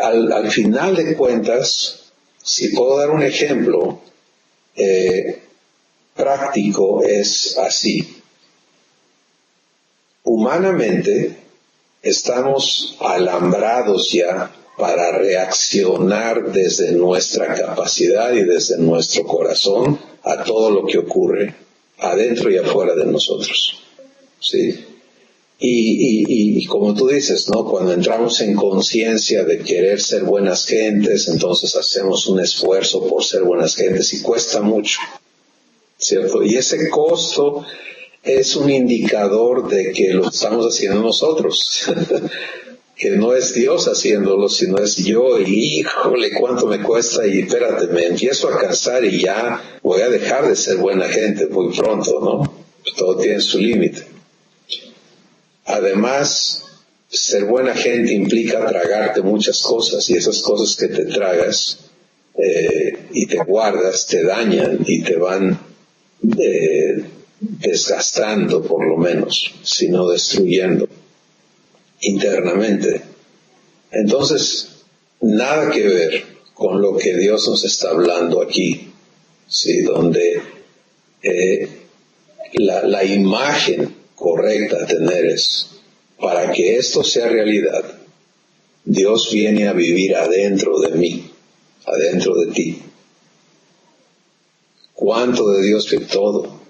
al final de cuentas, si puedo dar un ejemplo práctico, es así. Humanamente estamos alambrados ya para reaccionar desde nuestra capacidad y desde nuestro corazón a todo lo que ocurre adentro y afuera de nosotros. ¿Sí? Y como tú dices, ¿no? Cuando entramos en conciencia de querer ser buenas gentes, entonces hacemos un esfuerzo por ser buenas gentes y cuesta mucho, ¿cierto? Y ese costo es un indicador de que lo estamos haciendo nosotros. Que no es Dios haciéndolo, sino es yo, y híjole, cuánto me cuesta, y espérate, me empiezo a cansar y ya voy a dejar de ser buena gente muy pronto, ¿no? Todo tiene su límite. Además, ser buena gente implica tragarte muchas cosas, y esas cosas que te tragas y te guardas te dañan y te van desgastando, por lo menos, sino destruyendo internamente. Entonces, nada que ver con lo que Dios nos está hablando aquí, ¿sí? Donde la imagen correcta a tener es, para que esto sea realidad, Dios viene a vivir adentro de mí, adentro de ti. ¿Cuánto de Dios ve todo?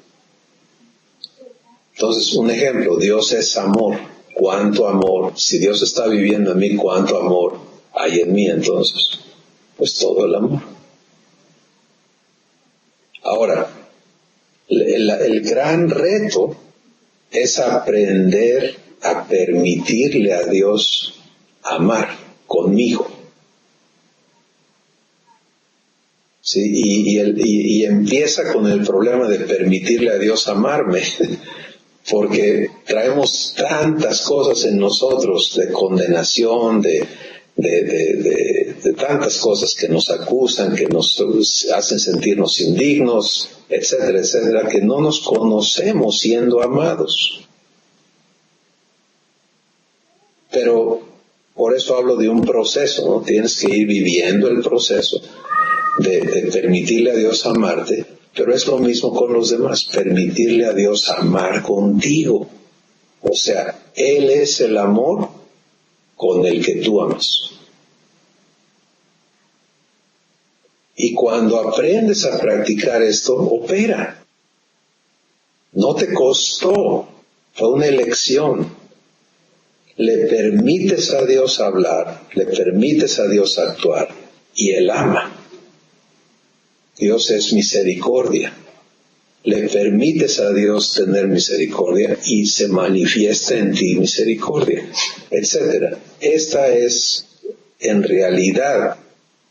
Entonces, un ejemplo, Dios es amor. ¿Cuánto amor? Si Dios está viviendo en mí, ¿cuánto amor hay en mí entonces? Pues todo el amor. Ahora, el gran reto es aprender a permitirle a Dios amar conmigo. ¿Sí? Y empieza con el problema de permitirle a Dios amarme. Porque traemos tantas cosas en nosotros de condenación, de tantas cosas que nos acusan, que nos hacen sentirnos indignos, etcétera, etcétera, que no nos conocemos siendo amados. Pero por eso hablo de un proceso, ¿no? Tienes que ir viviendo el proceso de permitirle a Dios amarte. Pero es lo mismo con los demás, permitirle a Dios amar contigo. O sea, Él es el amor con el que tú amas. Y cuando aprendes a practicar esto, opera. No te costó, fue una elección. le permites a Dios hablar, le permites a Dios actuar, y Él ama. Dios es misericordia. Le permites a Dios tener misericordia y se manifiesta en ti misericordia, etc. Esta es, en realidad,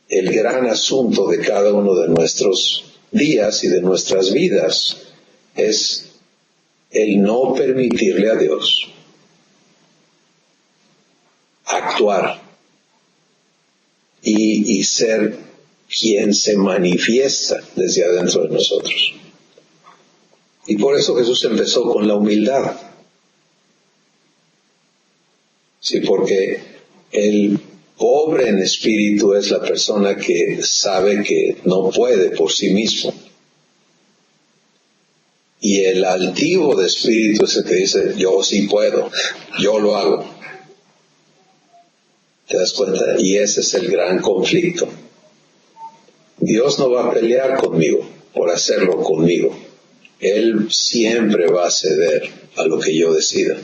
el gran asunto de cada uno de nuestros días y de nuestras vidas. Es el no permitirle a Dios actuar y ser quien se manifiesta desde adentro de nosotros. Y por eso Jesús empezó con la humildad. Sí, porque el pobre en espíritu es la persona que sabe que no puede por sí mismo. Y el altivo de espíritu es el que dice, yo sí puedo, yo lo hago. ¿Te das cuenta? Y ese es el gran conflicto. Dios no va a pelear conmigo por hacerlo conmigo. Él siempre va a ceder a lo que yo decida.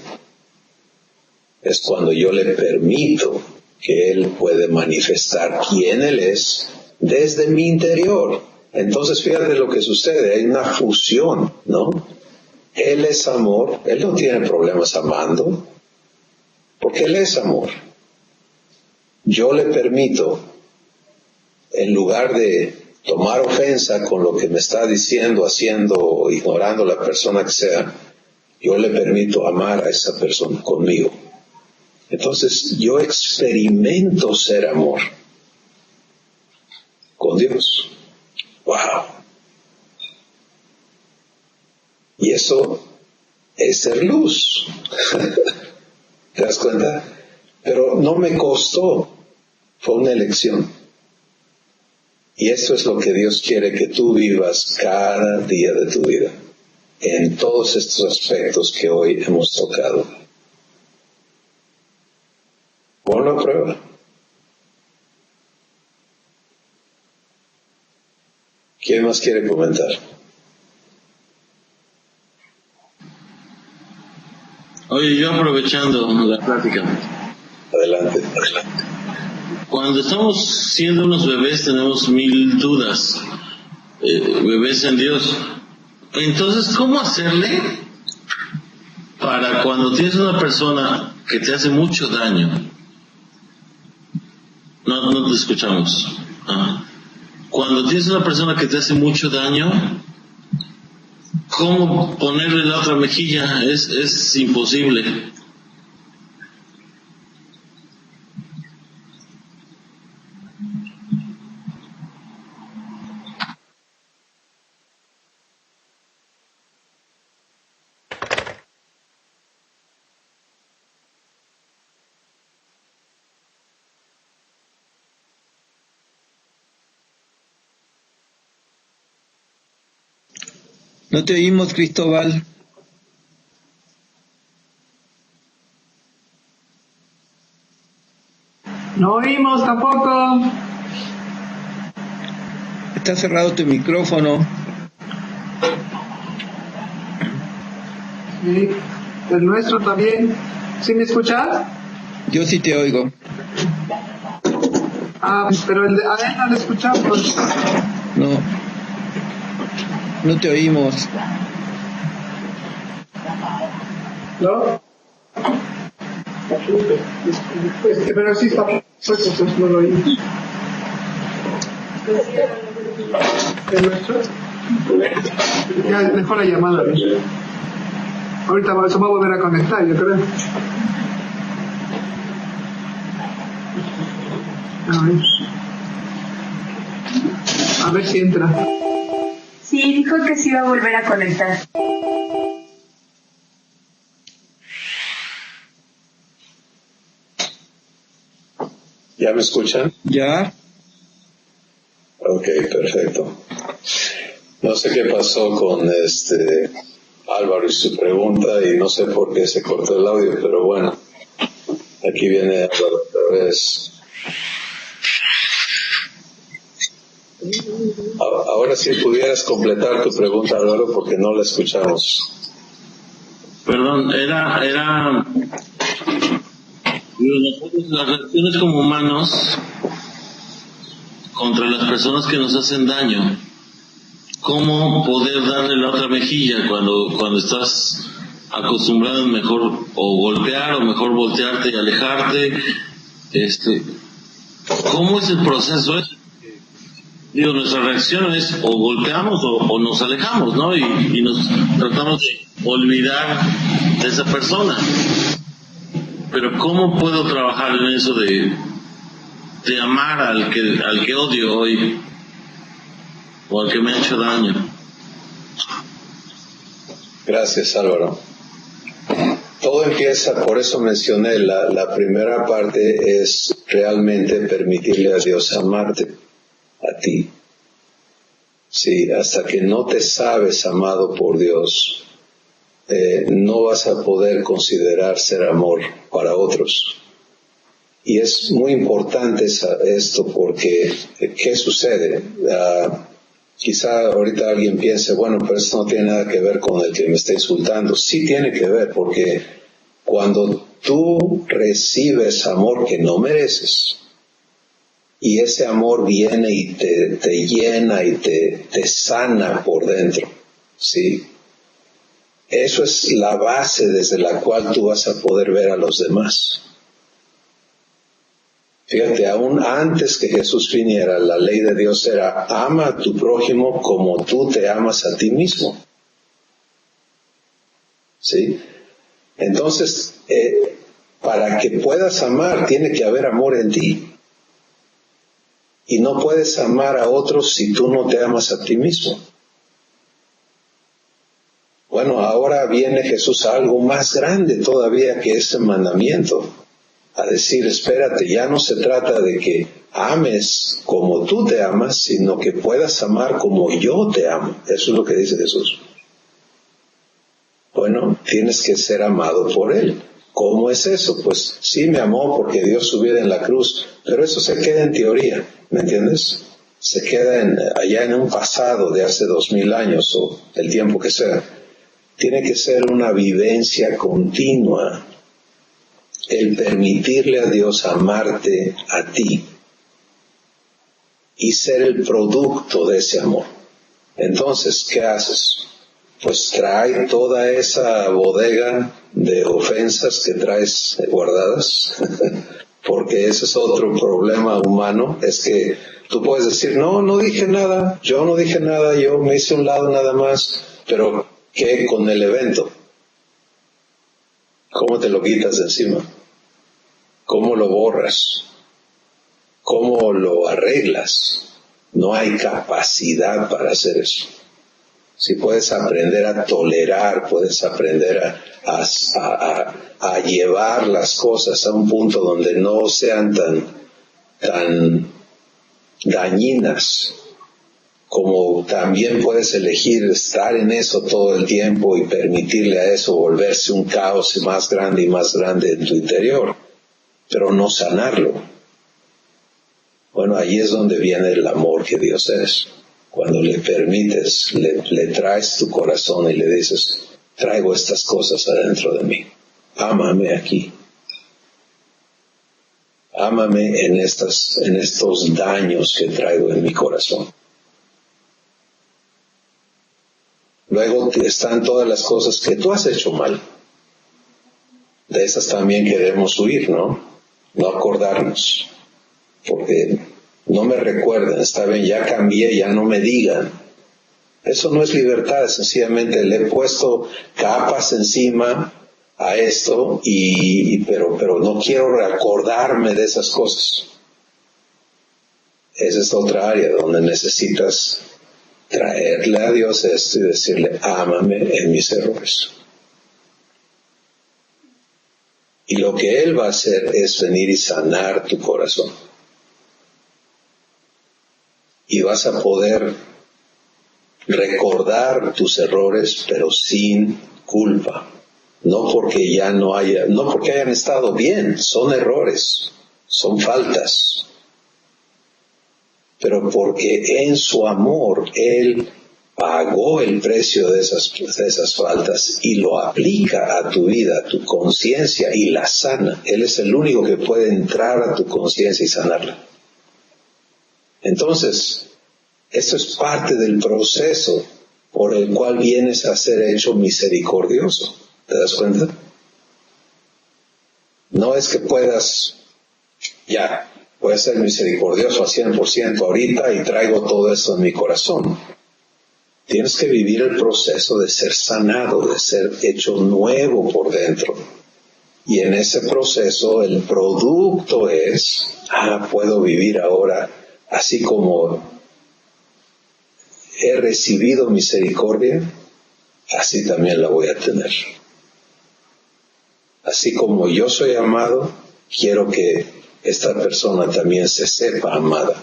Es cuando yo le permito que Él puede manifestar quién Él es desde mi interior. Entonces fíjate lo que sucede, hay una fusión, ¿no? Él es amor, Él no tiene problemas amando, porque Él es amor. Yo le permito, en lugar de tomar ofensa con lo que me está diciendo, haciendo o ignorando la persona que sea, yo le permito amar a esa persona conmigo. Entonces yo experimento ser amor con Dios. ¡Wow! Y eso es ser luz. ¿Te das cuenta? Pero no me costó, fue una elección. Y esto es lo que Dios quiere que tú vivas cada día de tu vida, en todos estos aspectos que hoy hemos tocado. Ponlo a prueba. ¿Quién más quiere comentar? Oye, yo aprovechando la plática. Adelante. Cuando estamos siendo unos bebés tenemos 1000 dudas, bebés en Dios. Entonces, ¿cómo hacerle para cuando tienes una persona que te hace mucho daño? No te escuchamos. Cuando tienes una persona que te hace mucho daño, ¿cómo ponerle la otra mejilla? Es imposible. No te oímos, Cristóbal. No oímos tampoco. Está cerrado tu micrófono. Sí, el nuestro también. ¿Sí me escuchas? Yo sí te oigo. Pero el de a él no lo escuchamos. No te oímos. ¿No? Pero sí está puesto, pues no lo oí. ¿El nuestro? Ya, mejor la llamada. Ahorita se va a volver a conectar, yo creo. A ver si entra. Sí, dijo que se iba a volver a conectar. ¿Ya me escuchan? ¿Ya? Ok, perfecto. No sé qué pasó con Álvaro y su pregunta y no sé por qué se cortó el audio, pero bueno, aquí viene Álvaro otra vez. Ahora sí pudieras completar tu pregunta, Álvaro, porque no la escuchamos. Perdón, era Pero nosotros, las reacciones como humanos contra las personas que nos hacen daño, ¿cómo poder darle la otra mejilla cuando estás acostumbrado a mejor o golpear o mejor voltearte y alejarte? ¿Cómo es el proceso ese? Digo, nuestra reacción es o golpeamos o nos alejamos, ¿no? Y nos tratamos de olvidar de esa persona. Pero ¿cómo puedo trabajar en eso de amar al que odio hoy o al que me ha hecho daño? Gracias, Álvaro. Todo empieza, por eso mencioné, la primera parte es realmente permitirle a Dios amarte a ti. Sí, hasta que no te sabes amado por Dios, no vas a poder considerar ser amor para otros. Y es muy importante esto porque, ¿qué sucede? Quizá ahorita alguien piense, bueno, pero esto no tiene nada que ver con el que me está insultando. Sí tiene que ver, porque cuando tú recibes amor que no mereces, y ese amor viene y te llena y te sana por dentro, ¿sí? Eso es la base desde la cual tú vas a poder ver a los demás. Fíjate, aún antes que Jesús viniera, la ley de Dios era: ama a tu prójimo como tú te amas a ti mismo. ¿Sí? Entonces, para que puedas amar, tiene que haber amor en ti. Y no puedes amar a otros si tú no te amas a ti mismo. Bueno, ahora viene Jesús a algo más grande todavía que ese mandamiento. A decir, espérate, ya no se trata de que ames como tú te amas, sino que puedas amar como yo te amo. Eso es lo que dice Jesús. Bueno, tienes que ser amado por Él. ¿Cómo es eso? Pues sí, me amó porque dio su vida en la cruz, pero eso se queda en teoría, ¿me entiendes? Se queda allá en un pasado de hace 2000 años o el tiempo que sea. Tiene que ser una vivencia continua, el permitirle a Dios amarte a ti y ser el producto de ese amor. Entonces, ¿qué haces? Pues trae toda esa bodega de ofensas que traes guardadas, porque ese es otro problema humano, es que tú puedes decir, no dije nada, yo no dije nada, yo me hice un lado nada más, pero ¿qué con el evento? ¿Cómo te lo quitas de encima? ¿Cómo lo borras? ¿Cómo lo arreglas? No hay capacidad para hacer eso. Si puedes aprender a tolerar, puedes aprender a llevar las cosas a un punto donde no sean tan dañinas, como también puedes elegir estar en eso todo el tiempo y permitirle a eso volverse un caos más grande y más grande en tu interior, pero no sanarlo. Bueno, ahí es donde viene el amor que Dios es. Cuando le permites, le traes tu corazón y le dices, traigo estas cosas adentro de mí. Ámame aquí. Ámame en estos daños que traigo en mi corazón. Luego están todas las cosas que tú has hecho mal. De esas también queremos huir, ¿no? No acordarnos. Porque no me recuerden, está bien, ya cambié, ya no me digan. Eso no es libertad, sencillamente le he puesto capas encima a esto, pero no quiero recordarme de esas cosas. Esa es otra área donde necesitas traerle a Dios esto y decirle, ámame en mis errores. Y lo que Él va a hacer es venir y sanar tu corazón. Y vas a poder recordar tus errores, pero sin culpa. No porque hayan estado bien, son errores, son faltas. Pero porque en su amor Él pagó el precio de esas faltas y lo aplica a tu vida, a tu conciencia y la sana. Él es el único que puede entrar a tu conciencia y sanarla. Entonces, esto es parte del proceso por el cual vienes a ser hecho misericordioso. ¿Te das cuenta? No es que puedas ser misericordioso al 100% ahorita y traigo todo esto en mi corazón. Tienes que vivir el proceso de ser sanado, de ser hecho nuevo por dentro. Y en ese proceso el producto es, puedo vivir ahora así como he recibido misericordia, así también la voy a tener. Así como yo soy amado, quiero que esta persona también se sepa amada.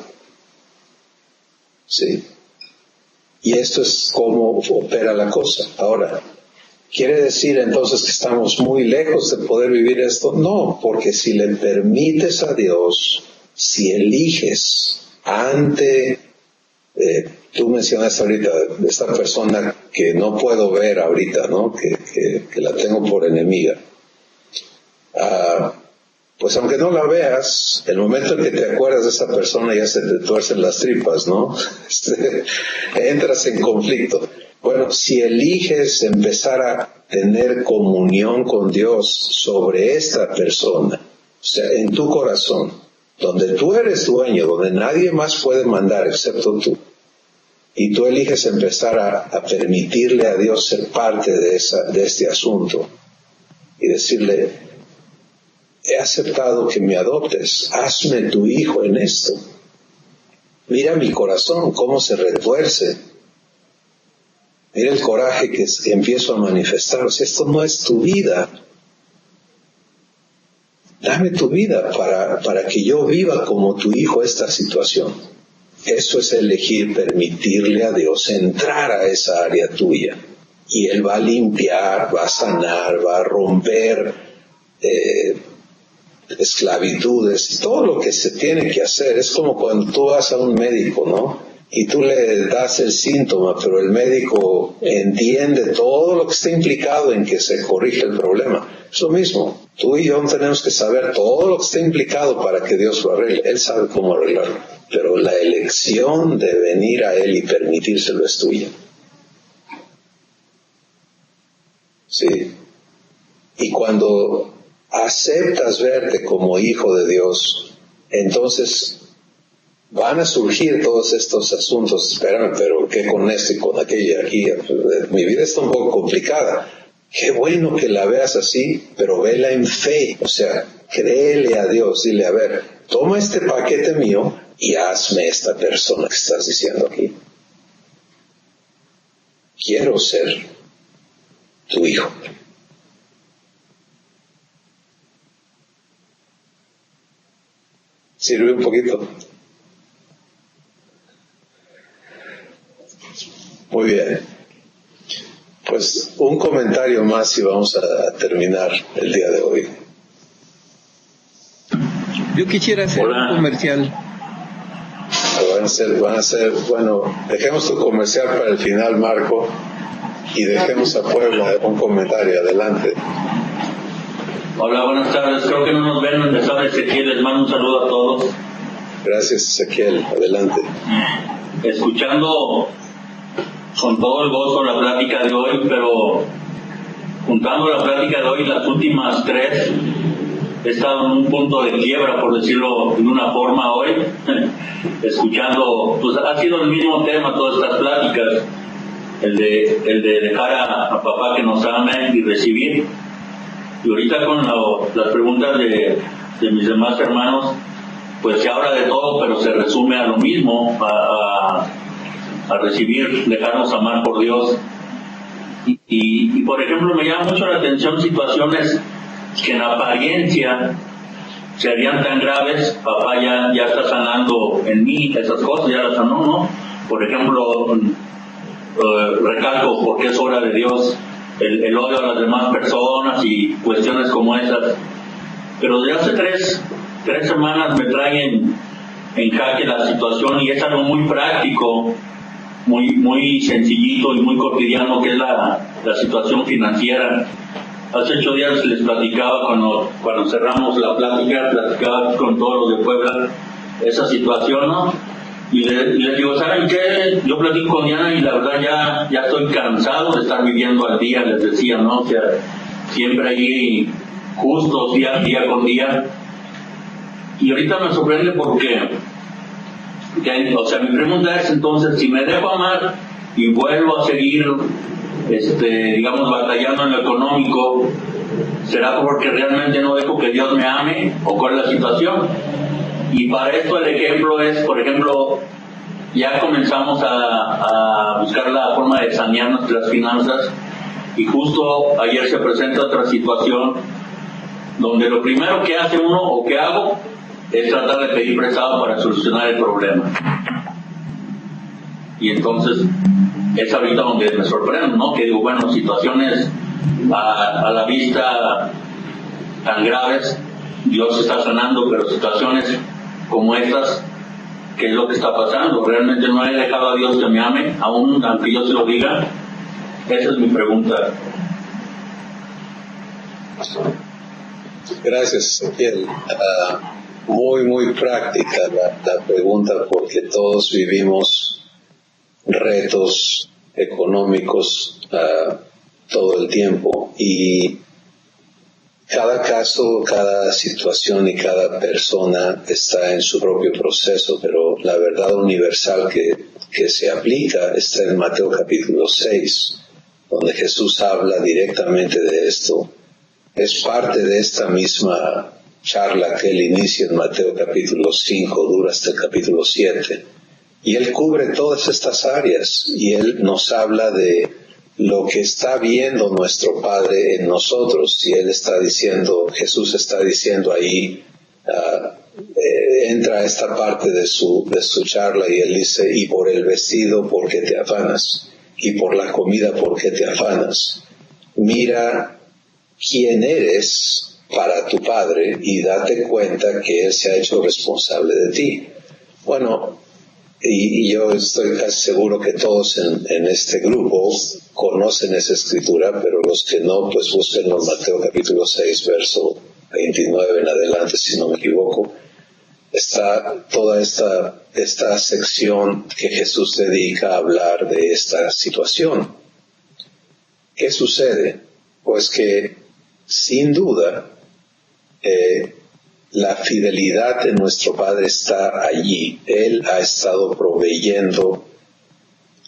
¿Sí? Y esto es cómo opera la cosa. Ahora, ¿quiere decir entonces que estamos muy lejos de poder vivir esto? No, porque si le permites a Dios, si eliges ante, tú mencionaste ahorita, esta persona que no puedo ver ahorita, ¿no? Que la tengo por enemiga. Pues aunque no la veas, el momento en que te acuerdas de esa persona ya se te tuercen las tripas, ¿no? Entras en conflicto. Bueno, si eliges empezar a tener comunión con Dios sobre esta persona, o sea, en tu corazón, donde tú eres dueño, donde nadie más puede mandar excepto tú, y tú eliges empezar a permitirle a Dios ser parte de este asunto y decirle, he aceptado que me adoptes, hazme tu hijo en esto. Mira mi corazón, cómo se retuerce. Mira el coraje que empiezo a manifestar. O sea, esto no es tu vida. Dame tu vida para que yo viva como tu hijo esta situación. Eso es elegir, permitirle a Dios entrar a esa área tuya. Y Él va a limpiar, va a sanar, va a romper esclavitudes, todo lo que se tiene que hacer. Es como cuando tú vas a un médico, ¿no? Y tú le das el síntoma, pero el médico entiende todo lo que está implicado en que se corrija el problema. Es lo mismo. Tú y yo tenemos que saber todo lo que está implicado para que Dios lo arregle. Él sabe cómo arreglarlo. Pero la elección de venir a Él y permitírselo es tuya. Sí. Y cuando aceptas verte como hijo de Dios, entonces van a surgir todos estos asuntos. Espérame, pero ¿qué con esto y con aquello aquí? Mi vida está un poco complicada. Qué bueno que la veas así, pero vela en fe. O sea, créele a Dios, dile, a ver, toma este paquete mío y hazme esta persona que estás diciendo aquí. Quiero ser tu hijo. ¿Sirve un poquito? Muy bien. Pues un comentario más y vamos a terminar el día de hoy. Yo quisiera hacer un comercial. Van a ser, bueno, dejemos tu comercial para el final, Marco, y dejemos a Puebla un comentario. Adelante. Hola, buenas tardes. Creo que no nos ven. Les habla Ezequiel. Les mando un saludo a todos. Gracias, Ezequiel. Adelante. Escuchando con todo el gozo la plática de hoy, pero juntando la plática de hoy, las últimas tres, he estado en un punto de quiebra, por decirlo de una forma hoy, escuchando, pues ha sido el mismo tema todas estas pláticas, el de dejar a papá que nos ame y recibir. Y ahorita con las preguntas de mis demás hermanos, pues se habla de todo, pero se resume a lo mismo, a recibir, dejarnos amar por Dios. Y por ejemplo, me llama mucho la atención situaciones que en apariencia serían tan graves. Papá ya está sanando en mí esas cosas, ya las sanó, ¿no? Por ejemplo, recalco porque es obra de Dios el odio a las demás personas y cuestiones como esas. Pero desde hace tres semanas me traen en jaque la situación, y es algo muy práctico muy sencillito y muy cotidiano, que es la situación financiera. Hace 8 días les platicaba, cuando cerramos la plática, platicaba con todos los de Puebla esa situación, ¿no? Y les digo, ¿saben qué? Yo platico con Diana y la verdad ya estoy cansado de estar viviendo al día, les decía, ¿no? O sea, siempre ahí justos día con día. Y ahorita me sorprende porque, o sea, mi pregunta es entonces, si me dejo amar y vuelvo a seguir, digamos, batallando en lo económico, ¿será porque realmente no dejo que Dios me ame o cuál es la situación? Y para esto el ejemplo es, por ejemplo, ya comenzamos a buscar la forma de sanear nuestras finanzas y justo ayer se presenta otra situación donde lo primero que hace uno o que hago es tratar de pedir prestado para solucionar el problema. Y entonces es ahorita donde me sorprendo, ¿no? Que digo, bueno, situaciones a la vista tan graves, Dios está sanando, pero situaciones como estas, ¿qué es lo que está pasando? ¿Realmente no he dejado a Dios que me ame, aún aunque yo se lo diga? Esa es mi pregunta. Gracias, Ezequiel. Muy práctica la pregunta, porque todos vivimos retos económicos todo el tiempo, y cada caso, cada situación y cada persona está en su propio proceso, pero la verdad universal que se aplica está en Mateo capítulo 6, donde Jesús habla directamente de esto. Es parte de esta misma charla que él inicia en Mateo capítulo 5, dura hasta el capítulo 7. Y él cubre todas estas áreas, y él nos habla de lo que está viendo nuestro Padre en nosotros. Y él está diciendo, Jesús está diciendo ahí, entra a esta parte de su charla, y él dice, y por el vestido, ¿por qué te afanas? Y por la comida, ¿por qué te afanas? Mira quién eres para tu Padre y date cuenta que Él se ha hecho responsable de ti. Bueno, y yo estoy casi seguro que todos en este grupo conocen esa escritura, pero los que no, pues búsquenlo en Mateo capítulo 6, verso 29 en adelante, si no me equivoco. Está toda esta sección que Jesús dedica a hablar de esta situación. ¿Qué sucede? Pues que, sin duda, la fidelidad de nuestro Padre está allí. Él ha estado proveyendo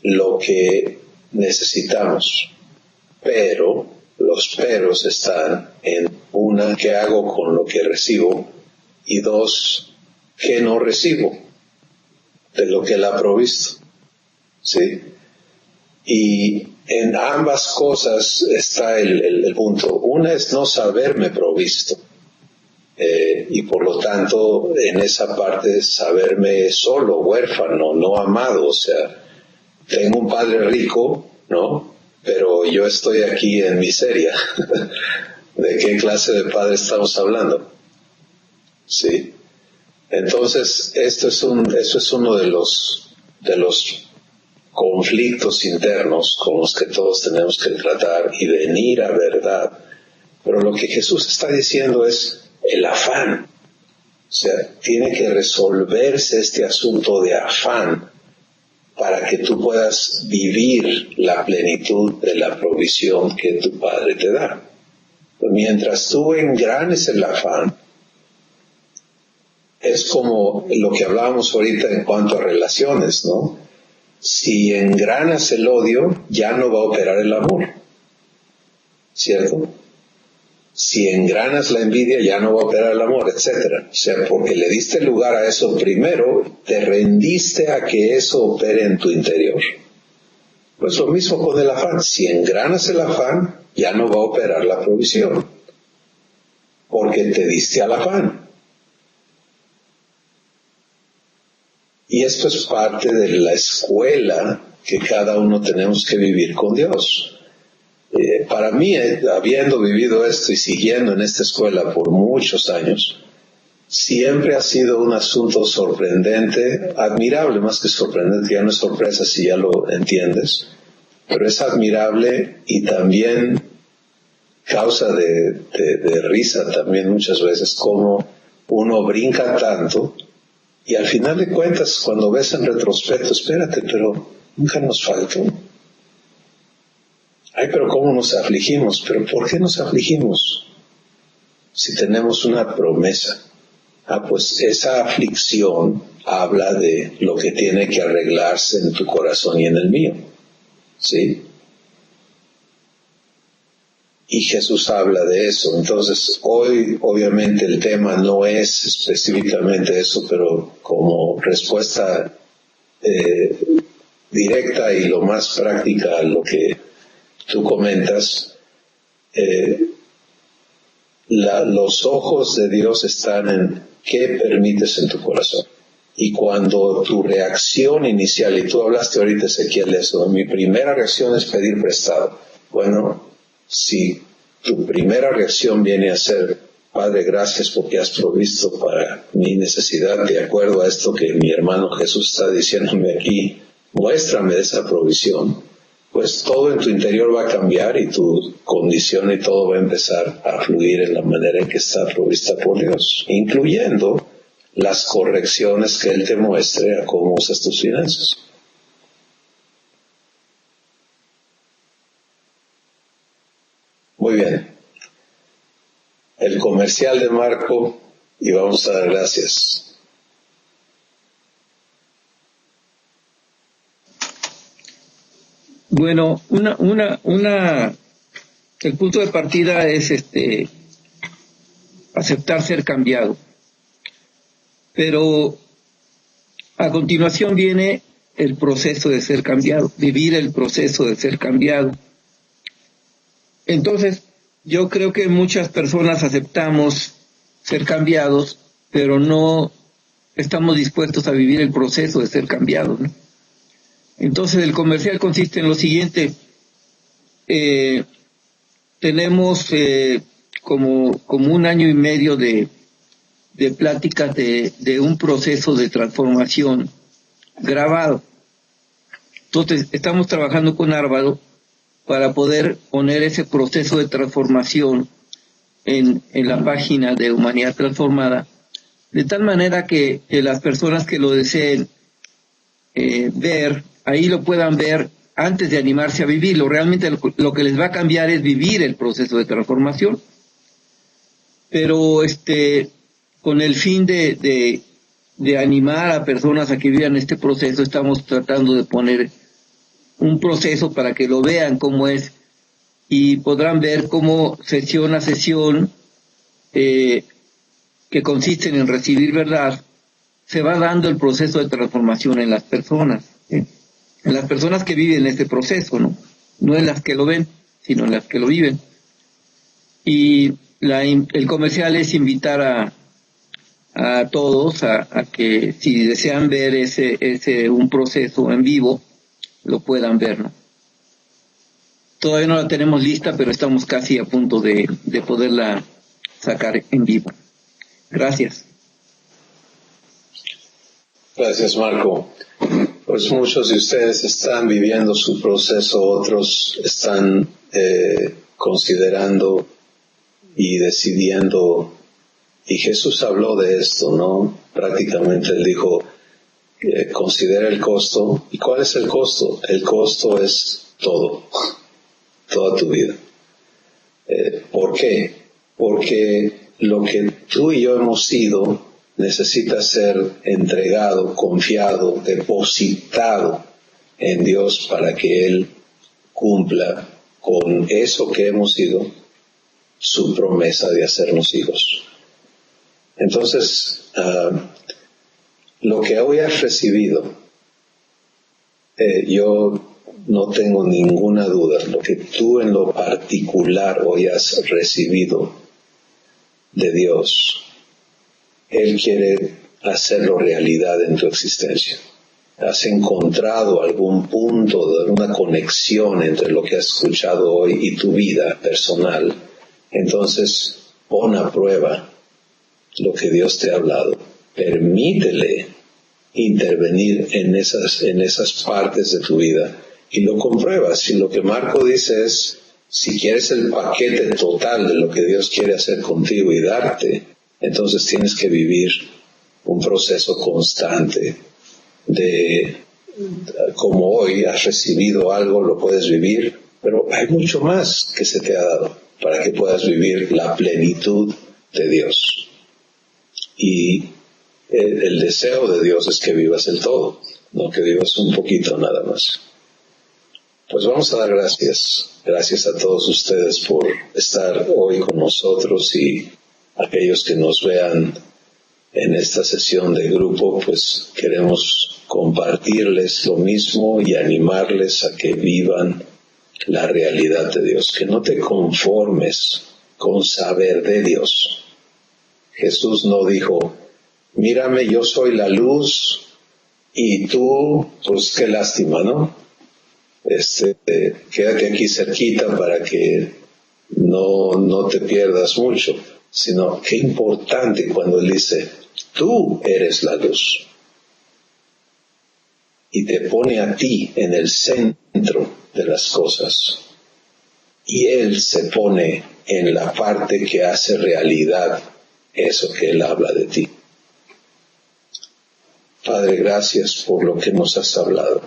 lo que necesitamos. Pero los peros están en, una, ¿qué hago con lo que recibo? Y dos, ¿qué no recibo de lo que Él ha provisto? ¿Sí? Y en ambas cosas está el punto. Una es no saberme provisto. Y por lo tanto, en esa parte, saberme solo, huérfano, no amado. O sea, tengo un padre rico, ¿no? Pero yo estoy aquí en miseria. ¿De qué clase de padre estamos hablando? ¿Sí? Entonces, eso es uno de los conflictos internos con los que todos tenemos que tratar y venir a verdad. Pero lo que Jesús está diciendo es el afán. O sea, tiene que resolverse este asunto de afán para que tú puedas vivir la plenitud de la provisión que tu Padre te da. Mientras tú engranes el afán, es como lo que hablábamos ahorita en cuanto a relaciones, ¿no? Si engranas el odio, ya no va a operar el amor, ¿cierto? Si engranas la envidia, ya no va a operar el amor, etcétera. O sea, porque le diste lugar a eso primero, te rendiste a que eso opere en tu interior. Pues lo mismo con el afán. Si engranas el afán, ya no va a operar la provisión, porque te diste al afán. Y esto es parte de la escuela que cada uno tenemos que vivir con Dios. Para mí, habiendo vivido esto y siguiendo en esta escuela por muchos años, siempre ha sido un asunto sorprendente, admirable más que sorprendente, ya no es sorpresa si ya lo entiendes, pero es admirable y también causa de risa también muchas veces cómo uno brinca tanto y al final de cuentas cuando ves en retrospecto, espérate, pero nunca nos faltó. Ay, pero cómo nos afligimos, pero ¿por qué nos afligimos? Si tenemos una promesa. Pues esa aflicción habla de lo que tiene que arreglarse en tu corazón y en el mío. ¿Sí? Y Jesús habla de eso. Entonces, hoy obviamente el tema no es específicamente eso, pero como respuesta directa y lo más práctica a lo que tú comentas, los ojos de Dios están en qué permites en tu corazón. Y cuando tu reacción inicial, y tú hablaste ahorita, Ezequiel, de eso, mi primera reacción es pedir prestado. Bueno, si tu primera reacción viene a ser, Padre, gracias porque has provisto para mi necesidad, de acuerdo a esto que mi hermano Jesús está diciéndome aquí, muéstrame esa provisión, pues todo en tu interior va a cambiar y tu condición y todo va a empezar a fluir en la manera en que está provista por Dios, incluyendo las correcciones que Él te muestre a cómo usas tus finanzas. Muy bien. El comercial de Marco y vamos a dar gracias. Bueno, el punto de partida es aceptar ser cambiado. Pero a continuación viene el proceso de ser cambiado, vivir el proceso de ser cambiado. Entonces, yo creo que muchas personas aceptamos ser cambiados, pero no estamos dispuestos a vivir el proceso de ser cambiados, ¿no? Entonces, el comercial consiste en lo siguiente. Tenemos como 1 año y medio de pláticas de un proceso de transformación grabado. Entonces, estamos trabajando con Álvaro para poder poner ese proceso de transformación en la página de Humanidad Transformada, de tal manera que las personas que lo deseen ver, ahí lo puedan ver antes de animarse a vivirlo. Realmente lo que les va a cambiar es vivir el proceso de transformación. Pero con el fin de animar a personas a que vivan este proceso, estamos tratando de poner un proceso para que lo vean cómo es y podrán ver cómo sesión a sesión, que consisten en recibir verdad, se va dando el proceso de transformación en las personas, en las personas que viven este proceso, no en las que lo ven, sino en las que lo viven. Y el comercial es invitar a todos a que si desean ver un proceso en vivo, lo puedan ver, ¿no? Todavía no la tenemos lista, pero estamos casi a punto de poderla sacar en vivo. Gracias. Gracias, Marco. Pues muchos de ustedes están viviendo su proceso, otros están considerando y decidiendo, y Jesús habló de esto, ¿no? Prácticamente Él dijo, considera el costo. ¿Y cuál es el costo? El costo es todo, toda tu vida. ¿Por qué? Porque lo que tú y yo hemos sido necesita ser entregado, confiado, depositado en Dios para que Él cumpla con eso que hemos sido, su promesa de hacernos hijos. Entonces, lo que hoy has recibido, yo no tengo ninguna duda, lo que tú en lo particular hoy has recibido de Dios, Él quiere hacerlo realidad en tu existencia. Has encontrado algún punto de una conexión entre lo que has escuchado hoy y tu vida personal. Entonces, pon a prueba lo que Dios te ha hablado. Permítele intervenir en esas partes de tu vida y lo compruebas. Si lo que Marco dice es, si quieres el paquete total de lo que Dios quiere hacer contigo y darte, entonces tienes que vivir un proceso constante de, como hoy has recibido algo, lo puedes vivir, pero hay mucho más que se te ha dado para que puedas vivir la plenitud de Dios. Y el deseo de Dios es que vivas el todo, no que vivas un poquito nada más. Pues vamos a dar gracias. Gracias a todos ustedes por estar hoy con nosotros, y aquellos que nos vean en esta sesión de grupo, pues queremos compartirles lo mismo y animarles a que vivan la realidad de Dios, que no te conformes con saber de Dios. Jesús no dijo, mírame, yo soy la luz y tú, pues qué lástima, ¿no? Quédate aquí cerquita para que no te pierdas mucho, sino qué importante cuando Él dice, tú eres la luz, y te pone a ti en el centro de las cosas, y Él se pone en la parte que hace realidad eso que Él habla de ti. Padre, gracias por lo que nos has hablado,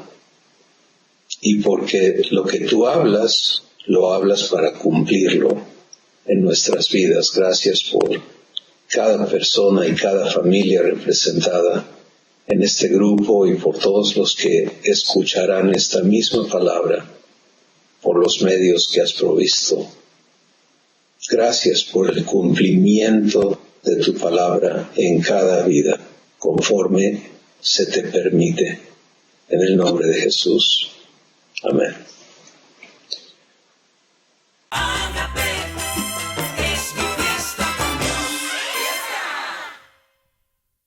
y porque lo que tú hablas, lo hablas para cumplirlo en nuestras vidas. Gracias por cada persona y cada familia representada en este grupo, y por todos los que escucharán esta misma palabra por los medios que has provisto. Gracias por el cumplimiento de tu palabra en cada vida, conforme se te permite. En el nombre de Jesús. Amén.